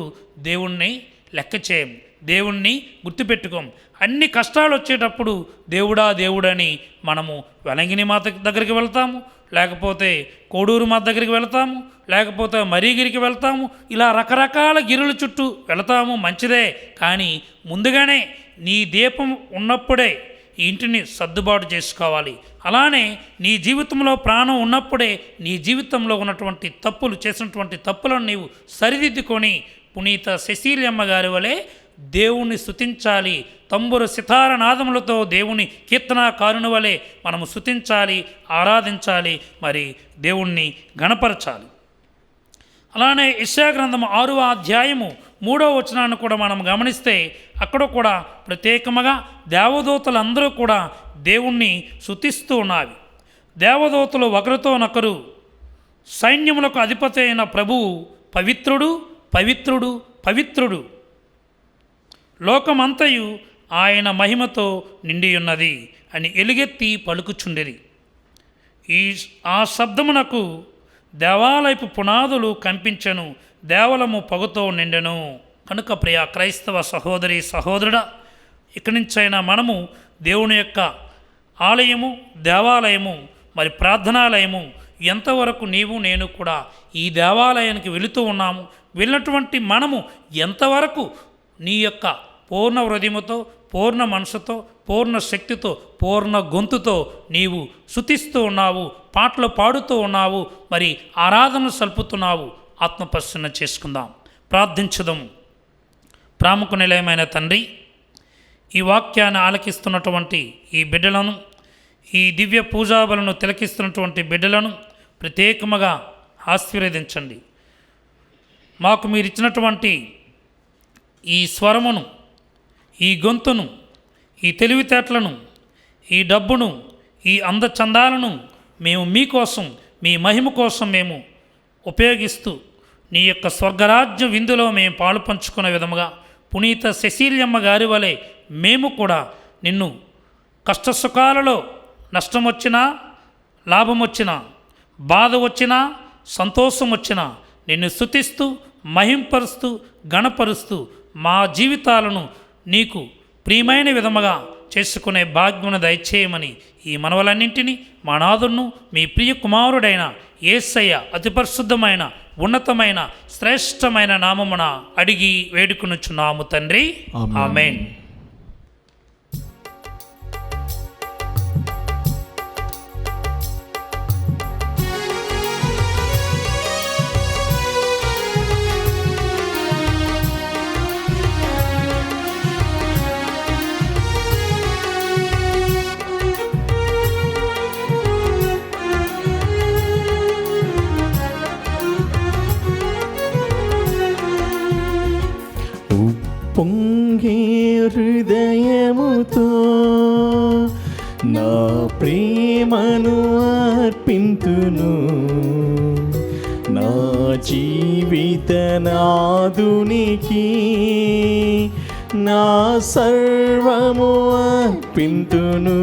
దేవుణ్ణి లెక్క చేయం, దేవుణ్ణి గుర్తుపెట్టుకోం. అన్ని కష్టాలు వచ్చేటప్పుడు దేవుడా దేవుడని మనము వెలంగిని మాత దగ్గరికి వెళ్తాము, లేకపోతే కోడూరు మాత దగ్గరికి వెళ్తాము, లేకపోతే మరీగిరికి వెళ్తాము. ఇలా రకరకాల గిరుల చుట్టూ వెళతాము, మంచిదే. కానీ ముందుగానే నీ దీపం ఉన్నప్పుడే ఈ ఇంటిని సర్దుబాటు చేసుకోవాలి. అలానే నీ జీవితంలో ప్రాణం ఉన్నప్పుడే నీ జీవితంలో ఉన్నటువంటి తప్పులు, చేసినటువంటి తప్పులను నీవు సరిదిద్దుకొని పునీత సెసీలియమ్మ గారి వలె దేవుణ్ణి స్తుతించాలి. తంబుర సితార నాదములతో దేవుని కీర్తనాకారుని వలె మనము స్తుతించాలి, ఆరాధించాలి, మరి దేవుణ్ణి గణపరచాలి. అలానే యెషయా గ్రంథము 6వ అధ్యాయము 3వ వచనాన్ని కూడా మనం గమనిస్తే అక్కడ కూడా ప్రత్యేకముగా దేవదూతలందరూ కూడా దేవుణ్ణి స్తుతిస్తూ ఉన్నారు. దేవదూతలు ఒకరితోనొకరు, సైన్యములకు అధిపతి అయిన ప్రభువు పవిత్రుడు, పవిత్రుడు, పవిత్రుడు, లోకమంతయు ఆయన మహిమతో నిండియున్నది అని ఎలుగెత్తి పలుకుచుండిరి. ఆ శబ్దమునకు దేవాలయపు పునాదులు కంపించెను, దేవలము పొగతో నిండెను. కనుక ప్రియ క్రైస్తవ సహోదరి సహోదరుడా, ఇక్కడి నుంచైనా మనము దేవుని యొక్క ఆలయము, దేవాలయము, మరి ప్రార్థనాలయము ఎంతవరకు నీవు నేను కూడా ఈ దేవాలయానికి వెళుతూ ఉన్నాము, వెళ్ళినటువంటి మనము ఎంతవరకు నీ యొక్క పూర్ణ హృదయముతో, పూర్ణ మనసుతో, పూర్ణ శక్తితో, పూర్ణ గొంతుతో నీవు స్తుతిస్తూ ఉన్నావు, పాటలు పాడుతూ ఉన్నావు, మరి ఆరాధన సల్పుతున్నావు. ఆత్మపరిశీలన చేసుకుందాం, ప్రార్థించుదాం. ప్రాముఖ్య నిలయమైన తండ్రి, ఈ వాక్యాన్ని ఆలకిస్తున్నటువంటి ఈ బిడ్డలను, ఈ దివ్య పూజాబలను తిలకిస్తున్నటువంటి బిడ్డలను ప్రత్యేకముగా ఆశీర్వదించండి. మాకు మీరు ఇచ్చినటువంటి ఈ స్వరమును, ఈ గొంతును, ఈ తెలివితేటలను, ఈ డబ్బును, ఈ అందచందాలను మేము మీకోసం, మీ మహిమ కోసం మేము ఉపయోగిస్తూ నీ యొక్క స్వర్గరాజ్య విందులో మేము పాలు పంచుకునే విధముగా పునీత సెసీలియమ్మ గారి వలె మేము కూడా నిన్ను కష్టసుఖాలలో నష్టం వచ్చినా, లాభం వచ్చినా, బాధ వచ్చినా, సంతోషం వచ్చినా నిన్ను స్తుతిస్తూ, మహింపరుస్తూ, గణపరుస్తూ మా జీవితాలను నీకు ప్రియమైన విధముగా చేసుకునే భాగ్యమును దయచేయమని ఈ మనవలన్నింటినీ మా నాథును మీ ప్రియ కుమారుడైన యేసయ్య అతి పరిశుద్ధమైన, ఉన్నతమైన, శ్రేష్టమైన నామమున అడిగి వేడుకొనుచున్నాము తండ్రి. ఆమేన్. ప్రేమను అర్పింతును నా జీవిత నాదునికి నా సర్వము అర్పింతును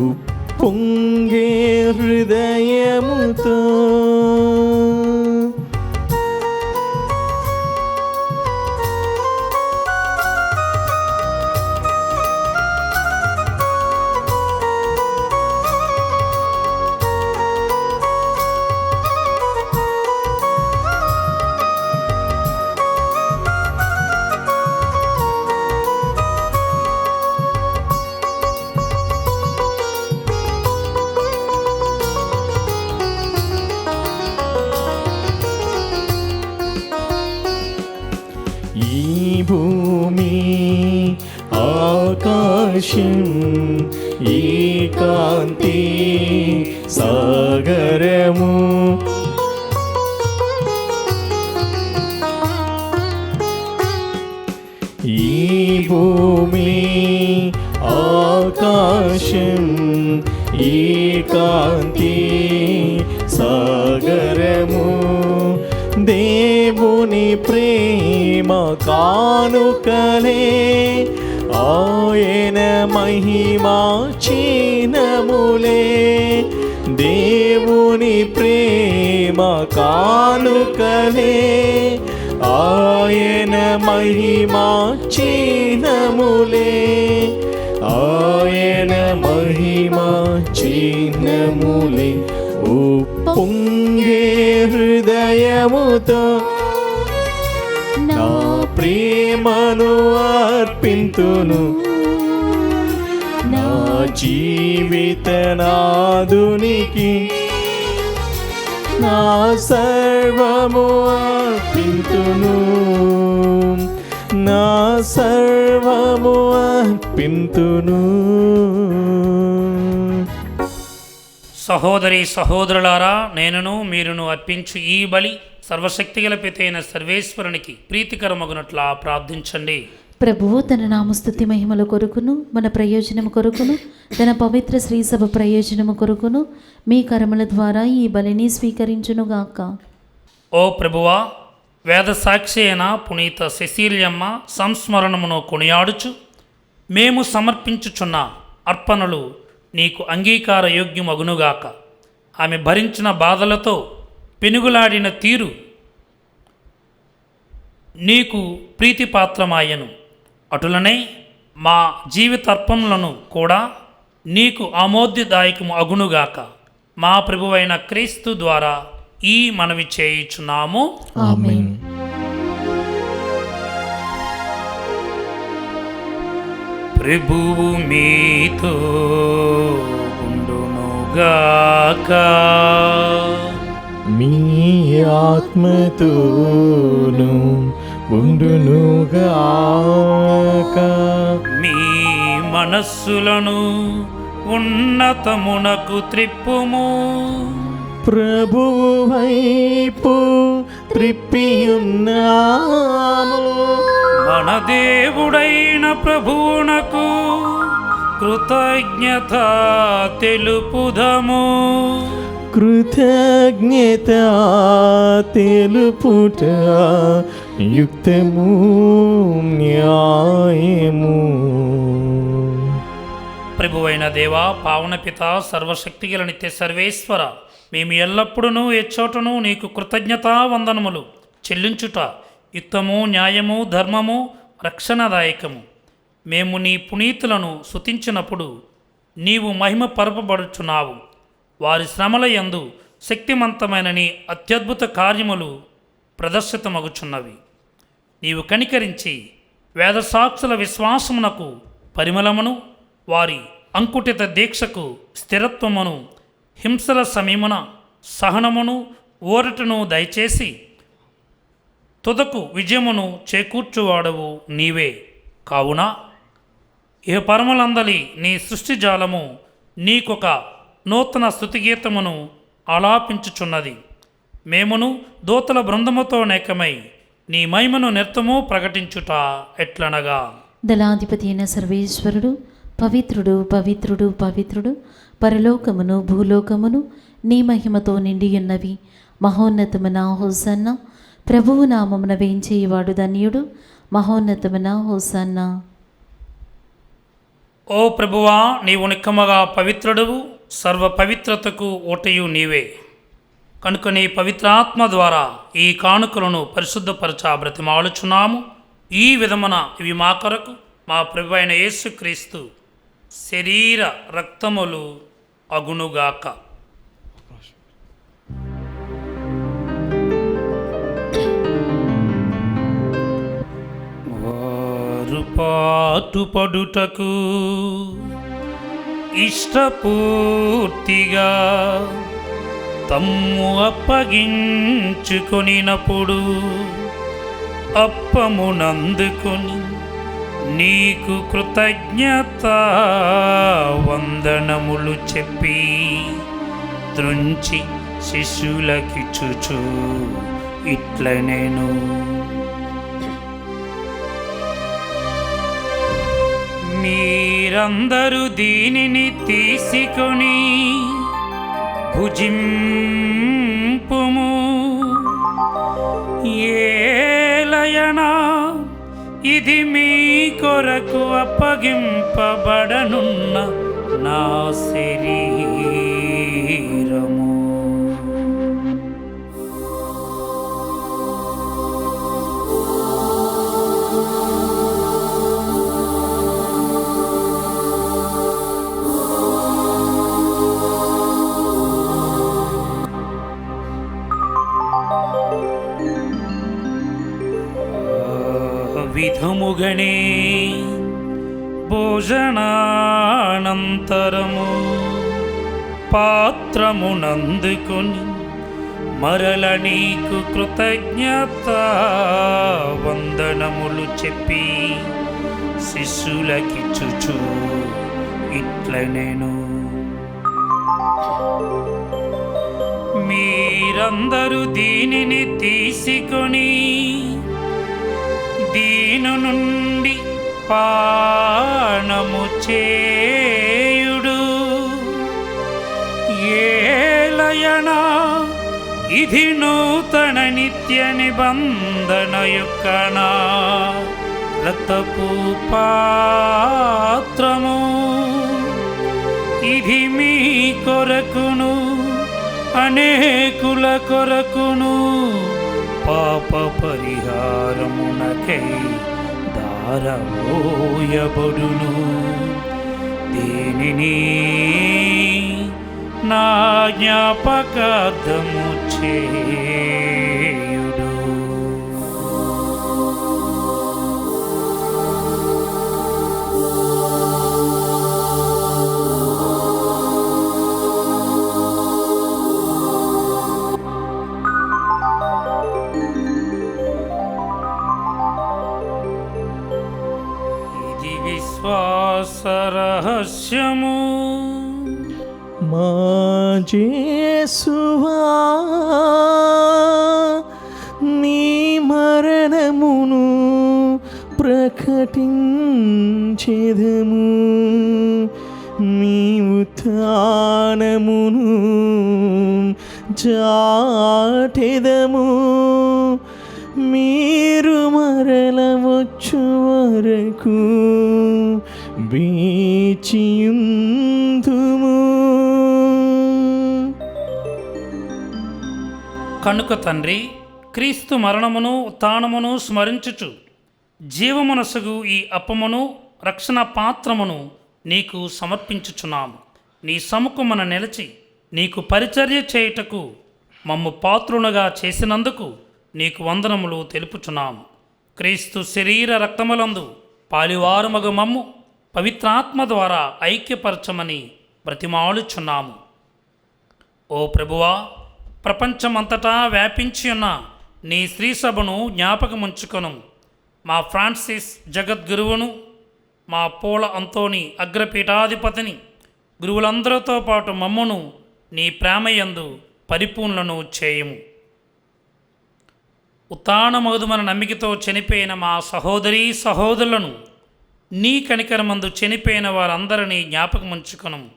ఉప్పొంగే హృదయముతో ఈ భూమి ఆకాశం ఈ కాంతి సాగరము ఈ భూమి ఆకాశం ఈ కాంతి సాగరము దేవుని ప్రేమ కానుకలే ఆయన మహిమా చిహ్నములే దేవుని ప్రేమ కానుకలే ఆయన మహిమా చిహ్నములే ఆయన మహిమా చిహ్నములే ఉప్పొంగే హృదయముతో నా ప్రేమను అర్పింతును నా జీవిత నాదునికి నా సర్వము అర్పింతును నా సర్వము అర్పింతును. సహోదరి సహోదరులారా, నేనును మీరును అర్పించు ఈ బలి సర్వశక్తిగల పితైన సర్వేశ్వరునికి ప్రీతికరమగునట్లా ప్రార్థించండి. ప్రభువు తన నామస్తుతి మహిమల కొరకును మన ప్రయోజనము కొరకును తన పవిత్ర శ్రీసభ ప్రయోజనము కొరకును మీ కరముల ద్వారా ఈ బలిని స్వీకరించునుగాక. ఓ ప్రభువా, వేద సాక్షి అయిన పునీత సెసీలియమ్మ సంస్మరణమును కొనియాడుచు మేము సమర్పించుచున్న అర్పణలు నీకు అంగీకార యోగ్యమగునుగాక. ఆమె భరించిన బాధలతో పెనుగులాడిన తీరు నీకు ప్రీతిపాత్రమాయను. అటులనే మా జీవితార్పణలను కూడా నీకు ఆమోద్యదాయకము అగునుగాక. మా ప్రభువైన క్రీస్తు ద్వారా ఈ మనవి చేయుచున్నాము. ఆమేన్. ప్రభువు మీతో ఉండునుగాక. మీ ఆత్మతోను ఉండునుగాక. మీ మనస్సులను ఉన్నతమునకు త్రిప్పుము. ప్రభువు వైపు త్రిప్పియున్నాము. మన దేవుడైన ప్రభువునకు కృతజ్ఞత తెలుపుదము. కృతజ్ఞత తెలుపుట యుక్తము న్యాయము. ప్రభువైన దేవా, పావన పిత, సర్వశక్తిగల నిత్య సర్వేశ్వర, మేము ఎల్లప్పుడూ ఎచ్చోటను నీకు కృతజ్ఞతా వందనములు చెల్లించుట యుక్తము న్యాయము ధర్మము రక్షణదాయకము. మేము నీ పునీతులను స్తుతించినప్పుడు నీవు మహిమ పరపబడుచున్నావు. వారి శ్రమల యందు శక్తిమంతమైన నీ అత్యద్భుత కార్యములు ప్రదర్శితమగుచున్నవి. నీవు కనికరించి వేదసాక్షుల విశ్వాసమునకు పరిమళమును, వారి అంకుటిత దీక్షకు స్థిరత్వమును, హింసల సమయమున సహనమును ఓరటను దయచేసి తుదకు విజయమును చేకూర్చువాడవు నీవే. కావున ఇహ పరములందలి నీ సృష్టి జాలము నీకొక నూతన స్తుతిగీతమును ఆలాపించుచున్నది. మేమును దూతల బృందముతో నేకమై నీ మహిమను నిత్యము ప్రకటించుట ఎట్లనగా, దళాధిపతి అయిన సర్వేశ్వరుడు పవిత్రుడు పవిత్రుడు పవిత్రుడు, పరలోకమును భూలోకమును నీ మహిమతో నిండియున్నవి. మహోన్నతమున హోసన్న, ప్రభువు నామమున వేంచేయువాడు ధన్యుడు. మహోన్నతమున హోసన్న. ఓ ప్రభువా, నీవు నిక్కమగా పవిత్రుడువు, సర్వ పవిత్రతకు ఓటయు నీవే. కనుక నీ పవిత్రాత్మ ద్వారా ఈ కానుకలను పరిశుద్ధపరచ బ్రతిమాలుచున్నాము. ఈ విధమున ఇవి మా కొరకు మా ప్రభు అయిన యేసుక్రీస్తు శరీర రక్తములు అగునుగాక. వారు పాటుపడుటకు ఇష్టపూర్తిగా తమ్ము అప్పగించుకొనినప్పుడు అప్పమునందుకొని నీకు కృతజ్ఞత వందనములు చెప్పి త్రుంచి శిష్యులకిచ్చుచు ఇట్లనేను, మీరందరూ దీనిని తీసుకొని భుజింపుము. ఏలయనా ఇది మీ కొరకు అప్పగింపబడనున్న నా శరీరము. విధముగనే భోజనానంతరము పాత్రమునందుకొని మరల నీకు కృతజ్ఞత వందనములు చెప్పి శిష్యులకిచ్చుచు ఇట్లనేను, మీరందరూ దీనిని తీసుకొని దీని నుండి పానము చేయుడు. ఏలయనా ఇది నూతన నిత్య నిబంధన యొక్క నా రక్తపు పాత్రము. ఇది మీ కొరకును అనేకుల కొరకును పాప పరిహారమునకై దారవోయబడును. దీనిని నా జ్ఞాపకార్థము చేయుడు. రహస్యము. మా యేసువా, నీ మరణమును ప్రకటించెదము, మీ ఉత్థానమును చాటెదము. మీరు మరల వచ్చు వరకు వేచియుందుము. కనుక తండ్రి, క్రీస్తు మరణమును ఉత్థానమును స్మరించుచు జీవమనసుగు ఈ అప్పమును రక్షణ పాత్రమును నీకు సమర్పించుచున్నాము. నీ సముఖమున నిలిచి నీకు పరిచర్య చేయుటకు మమ్ము పాత్రునుగా చేసినందుకు నీకు వందనములు తెలుపుచున్నాము. క్రీస్తు శరీర రక్తములందు పాలివారమగు మమ్ము పవిత్రాత్మ ద్వారా ఐక్యపరచమని బ్రతిమాలుచున్నాము. ఓ ప్రభువా, ప్రపంచమంతటా వ్యాపించి ఉన్న నీ శ్రీ సభను జ్ఞాపకముంచుకొను. మా ఫ్రాన్సిస్ జగద్గురువును, మా పోల అంతోని అగ్రపీఠాధిపతిని, గురువులందరితో పాటు మమ్మును నీ ప్రేమయందు పరిపూర్ణను చేయము. ఉత్థానమగుదుమన నమ్మికతో చనిపోయిన మా సహోదరీ సహోదరులను నీ కనికరమందు చనిపోయిన వారందరినీ జ్ఞాపకముంచుకొనుము.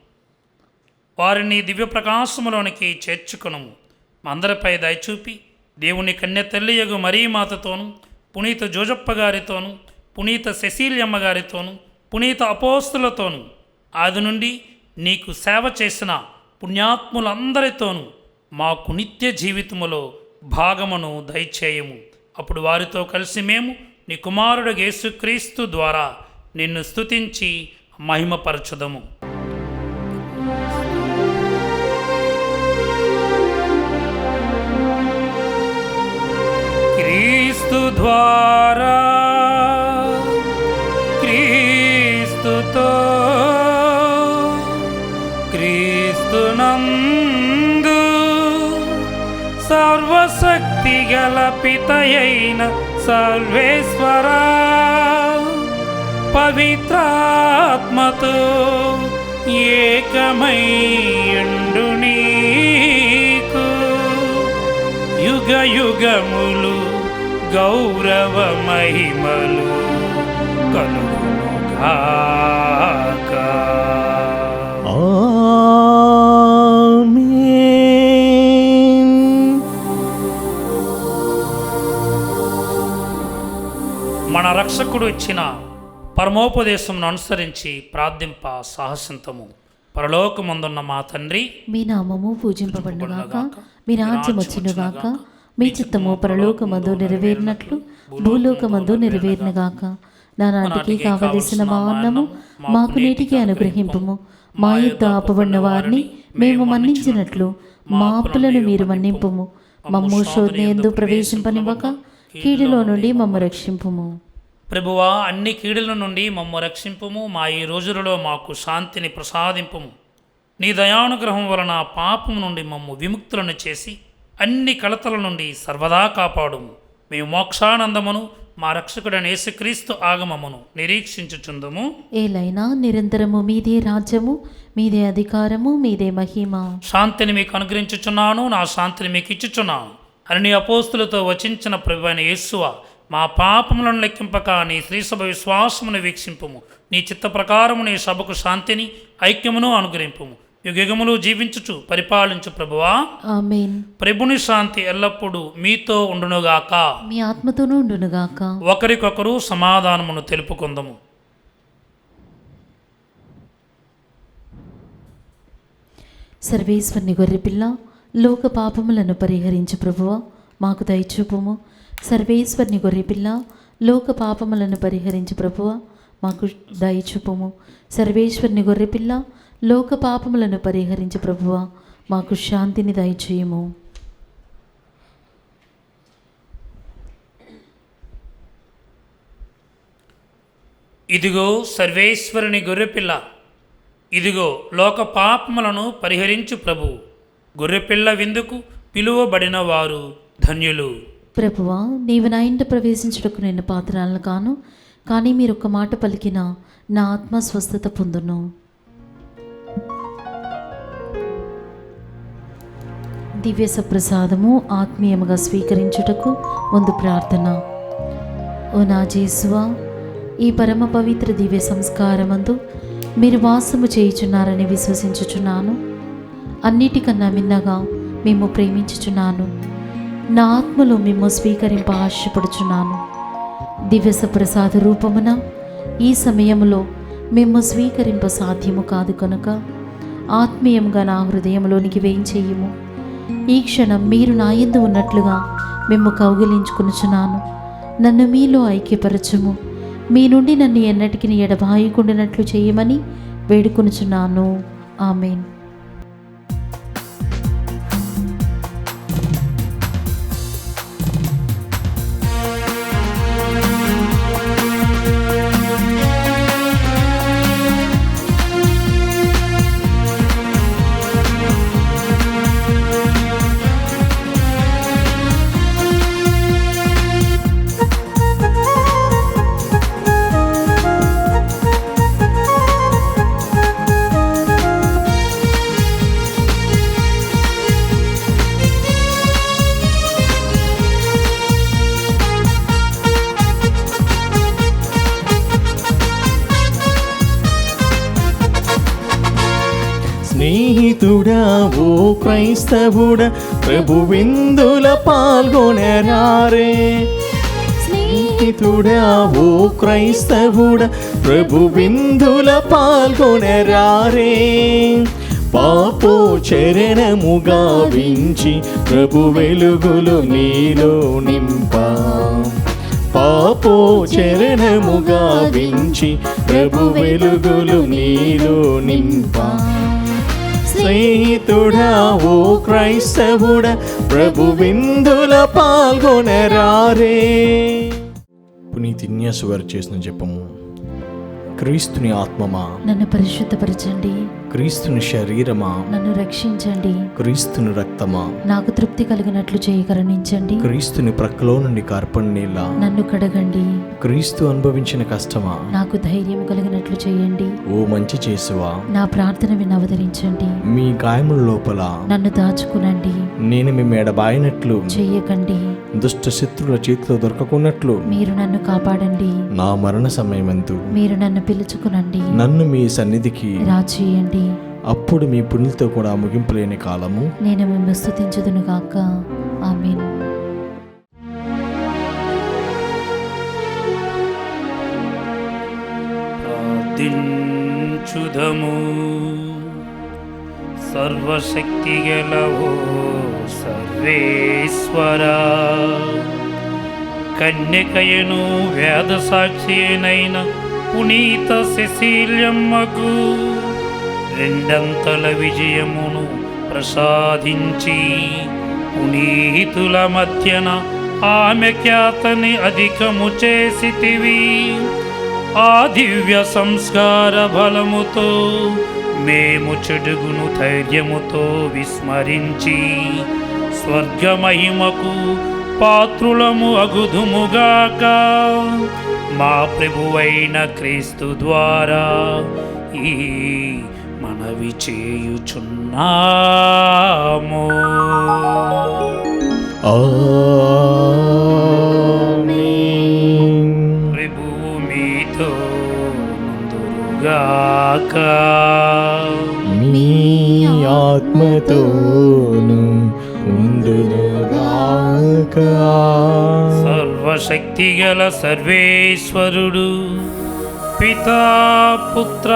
వారిని దివ్య ప్రకాశములోనికి చేర్చుకొనుము. మా అందరిపై దయచూపి దేవుని కన్య తల్లియగు మరీమాతతోనూ, పునీత జోజప్ప గారితోనూ, పునీత సెసీలియమ్మ గారితోనూ, పునీత అపోస్తులతోనూ, ఆది నుండి నీకు సేవ చేసిన పుణ్యాత్ములందరితోనూ మాకు నిత్య జీవితములో భాగమును దయచేయము. అప్పుడు వారితో కలిసి మేము నీ కుమారుడు యేసుక్రీస్తు ద్వారా నిన్ను స్తుతించి మహిమపరచుదము. క్రీస్తు ద్వారా, క్రీస్తుతో, క్రీస్తునందు సర్వశక్తి గల పితయైన సర్వేశ్వరా, పవిత్రాత్మతో ఏకమైయుండు నీకు యుగ యుగములు గౌరవ మహిమలు కలుగునుగాక. మన రక్షకుడు ఇచ్చిన పరమోపదేశమును అనుసరించి ప్రార్థింప సాహసింతము. పరలోకమందున్న మా తండ్రి, మీ నామము పూజింపబడుగాక, మీ రాజ్యం వచ్చునుగాక, మీ చిత్తము పరలోకమందు నెరవేరినట్లు భూలోకమందు నెరవేరినగాక. నానాటికి కావలసిన మా అన్నము మాకు నేటికి అనుగ్రహింపుము. మా యొద్ద అపబడిన వారిని మేము మన్నించినట్లు మా అప్పులను మీరు మన్నింపుము. మమ్ము శోధనయందు ప్రవేశింపనివ్వక కీడులో నుండి మమ్ము రక్షింపుము. ప్రభువా, అన్ని కీడుల నుండి మమ్ము రక్షింపుము. మా ఈ రోజులలో మాకు శాంతిని ప్రసాదింపుము. నీ దయానుగ్రహం వలన పాపము నుండి మమ్ము విముక్తులను చేసి అన్ని కలతల నుండి సర్వదా కాపాడుము. మేము మోక్షానందమును మా రక్షకుడైన యేసుక్రీస్తు ఆగమమును నిరీక్షించుచుందుము. ఏలైనా నిరంతరము మీదే రాజ్యము, మీదే అధికారము, మీదే మహిమ. శాంతిని మీకు అనుగ్రహించుచున్నాను, నా శాంతిని మీకు ఇచ్చుచున్నాను అని నీ అపోస్తులతో వచించిన ప్రభువైన యేసువా, మా పాపములను లెక్కింపక నీ శ్రీసభ విశ్వాసమును వీక్షింపుము. నీ చిత్త ప్రకారము నీ సభకు శాంతిని ఐక్యమును అనుగ్రహింపుము. యుగములు జీవించుచు పరిపాలించు ప్రభువా, ఆమేన్. ప్రభుని శాంతి ఎల్లప్పుడూ మీతో ఉండునుగాక, మీ ఆత్మతోనూ ఉండునుగాక. ఒకరికొకరు సమాధానమును తెలుపుకుందము. సర్వేశ్వరుని గొర్రెపిల్ల, లోక పాపములను పరిహరించు ప్రభువా, మాకు దయచూపుము. సర్వేశ్వరుని గొర్రెపిల్ల, లోక పాపములను పరిహరించు ప్రభువా, మాకు దయచూపుము. సర్వేశ్వరుని గొర్రెపిల్ల, లోక పాపములను పరిహరించు ప్రభువా, మాకు శాంతిని దయచేయము. ఇదిగో సర్వేశ్వరుని గొర్రెపిల్ల, ఇదిగో లోక పాపములను పరిహరించు ప్రభు. గొర్రెపిల్ల విందుకు పిలువబడిన వారు ధన్యులు. ప్రభువా, నీవు నా ఇంట ప్రవేశించుటకు నేను పాత్రలను కాను, కానీ మీరు ఒక్క మాట పలికిన నా ఆత్మ స్వస్థత పొందును. దివ్య సప్రసాదము ఆత్మీయముగా స్వీకరించుటకు ముందు ప్రార్థన. ఓ నా జేసువా, ఈ పరమ పవిత్ర దివ్య సంస్కారమందు మీరు వాసము చేయుచున్నారని విశ్వసించుచున్నాను. అన్నిటికన్నా మిన్నగా మేము ప్రేమించుచున్నాను. నా ఆత్మలో మేము స్వీకరింప ఆశపడుచున్నాను. దివ్య సప్రసాద రూపమున ఈ సమయంలో మేము స్వీకరింప సాధ్యము కాదు కనుక ఆత్మీయంగా నా హృదయంలోనికి వేయించేయము. ఈ క్షణం మీరు నా యందు ఉన్నట్లుగా మేము కౌగిలించుకొనుచున్నాను. నన్ను మీలో ఐక్యపరచుము. మీ నుండి నన్ను ఎన్నటికి ఎడబాయకుండానట్లు చేయమని వేడుకొనుచున్నాను. ఆమేన్. స్నేహితుడా ఓ క్రైస్తవుడా ప్రభు విందుల పాల్గొనరారే. స్నేహితుడా ఓ క్రైస్తవుడా ప్రభు విందుల పాల్గొనరారే. పాపోచరణము గావించి ప్రభు వెలుగులు నీలో నింపా. పాపోచరణము గావించి ప్రభు వెలుగులు నీలో నింపా. స్నేహితుడా ఓ క్రైస్తవుడా ప్రభు విందుల పాల్గొనరారే. పునీతి ఇన్యాసు వారు చేసిన జపము. క్రీస్తుని ఆత్మమా నన్ను పరిశుద్ధపరచండి. క్రీస్తుని శరీరమా నన్ను రక్షించండి. క్రీస్తుని రక్తమా నాకు తృప్తి కలిగినట్లు చేయి కరుణించండి. క్రీస్తుని ప్రక్కలో నుండి కార్పణ నీళ్ళ నన్ను కడగండి. క్రీస్తు అనుభవించిన కష్టమా నాకు ధైర్యం కలిగినట్లు చేయండి. ఓ మంచి చేసువా నా ప్రార్థన విని అవతరించండి. మీ గాయముల లోపల నన్ను దాచుకునండి. నేను మీ మెడబాయినట్లు చెయ్యకండి. దుష్ట శత్రుల చేతిలో దొరకకున్నట్లు మీరు నన్ను కాపాడండి. నా మరణ సమయమందు మీరు నన్ను పిలుచుకునండి. నన్ను మీ సన్నిధికి రాచేయండి. అప్పుడు మీ పుణ్యులతో కూడా ముగింపులేని కాలము నేను మిమ్మల్ని స్తుతించుదును గాక. ఆమేన్. ప్రార్థించుదము. సర్వశక్తి గలవో సర్వేశ్వరా, కన్యకయను వేద సాక్షినైన పునీత సెసీల్యమ్మకు రెండంతల విజయమును ప్రసాదించి పునీతుల మధ్యన ఆమె ఖ్యాతని అధికము చేసితివి. ఆ దివ్య సంస్కార బలముతో మేము చెడుగును ధైర్యముతో విస్మరించి స్వర్గమహిమకు పాత్రులము అగుదుముగాక. మా ప్రభువైన క్రీస్తు ద్వారా ఈ మనవి చేయుచున్నాము. ఆమేన్. ప్రభువు మీతో నుందురుగాక. మీ ఆత్మతోను ఉండునుగాక. సర్వశక్తి గల సర్వేశ్వరుడు పితా పుత్ర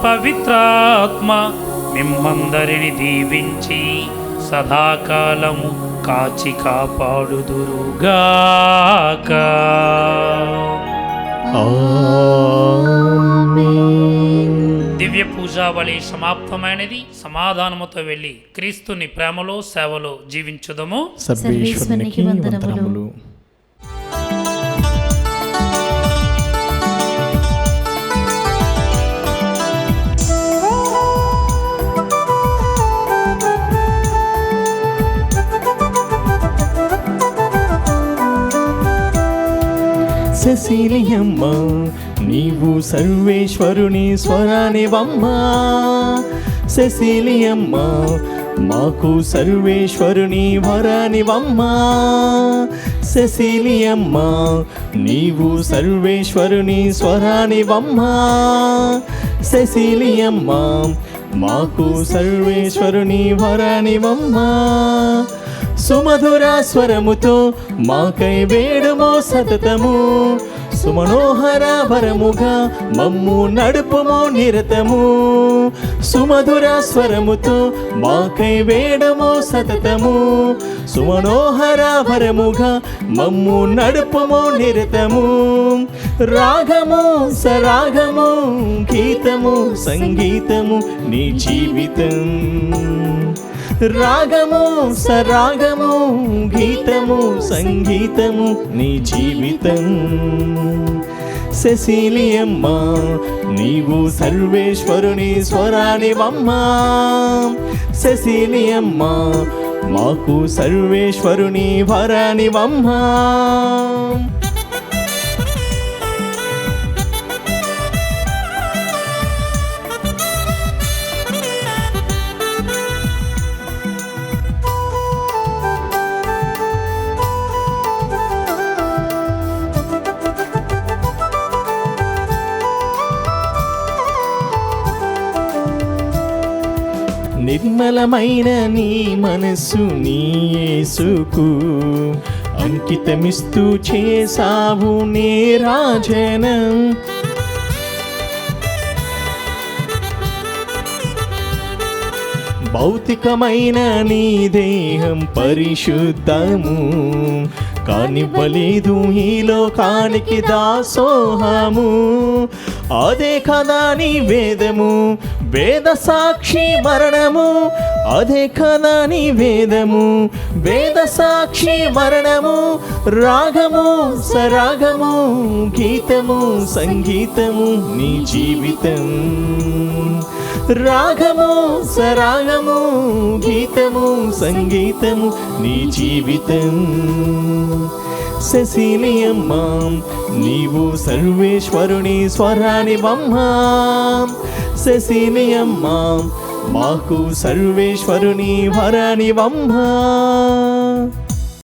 పవిత్రాత్మ మిమ్మందరిని దీవించి సదాకాలము కాచి కాపాడుదురుగాక. ఆమేన్. దివ్య పూజావళి సమాప్తమైనది. సమాధానముతో వెళ్ళి క్రీస్తుని ప్రేమలో సేవలో జీవించుదము. సర్వేశ్వరునికి వందనములు. సెసీలియమ్మ నీవు సర్వేశ్వరుని స్వరానివమ్మ. సెసీలియమ్మ మాకు సర్వేశ్వరుని వరానివమ్మ. సెసీలియమ్మ నీవు సర్వేశ్వరుని స్వరానివమ్మ. సెసీలియమ్మ మాకు సర్వేశ్వరుని వరానివమ్మ. సుమధుర స్వరముతో మాకై వేడుమో సతతము. సుమనోహర వరముగా మమ్ము నడుపుమో నిరతము. సుమధుర స్వరముతో మాకై వేడుమో సతతము. సుమనోహర వరముగా మమ్ము నడుపుమో నిరతము. రాగము సరాగము గీతము సంగీతము నీ జీవితం. రాగము సరాగము గీతము సంగీతము నీ జీవితం. సెసీలియమ్మ నీవు సర్వేశ్వరుని స్వరానివమ్మ. సెసీలియమ్మ మాకు సర్వేశ్వరుని వరానివమ్మ. నిర్మలమైన నీ మనస్సు నీ యేసుకు అంకితమిస్తూ చేసావు నీ రాజనం. భౌతికమైన నీ దేహం పరిశుద్ధము కానివ్వలేదు ఈ లోకానికి దాసోహము. అదే కదా నీ వేదము, వేద సాక్షి మరణము. అదే కదా నీ వేదము, వేద సాక్షి మరణము. రాగము సరాగము గీతము సంగీతము నీ జీవితం. రాగము సరాగము గీతము సంగీతము నీ జీవితం. సెసిలియమ్మ నీవు సర్వేశ్వరుని స్వరానివమ్మ. సెసిలియమ్మ మాకు సర్వేశ్వరుని వరానివమ్మ.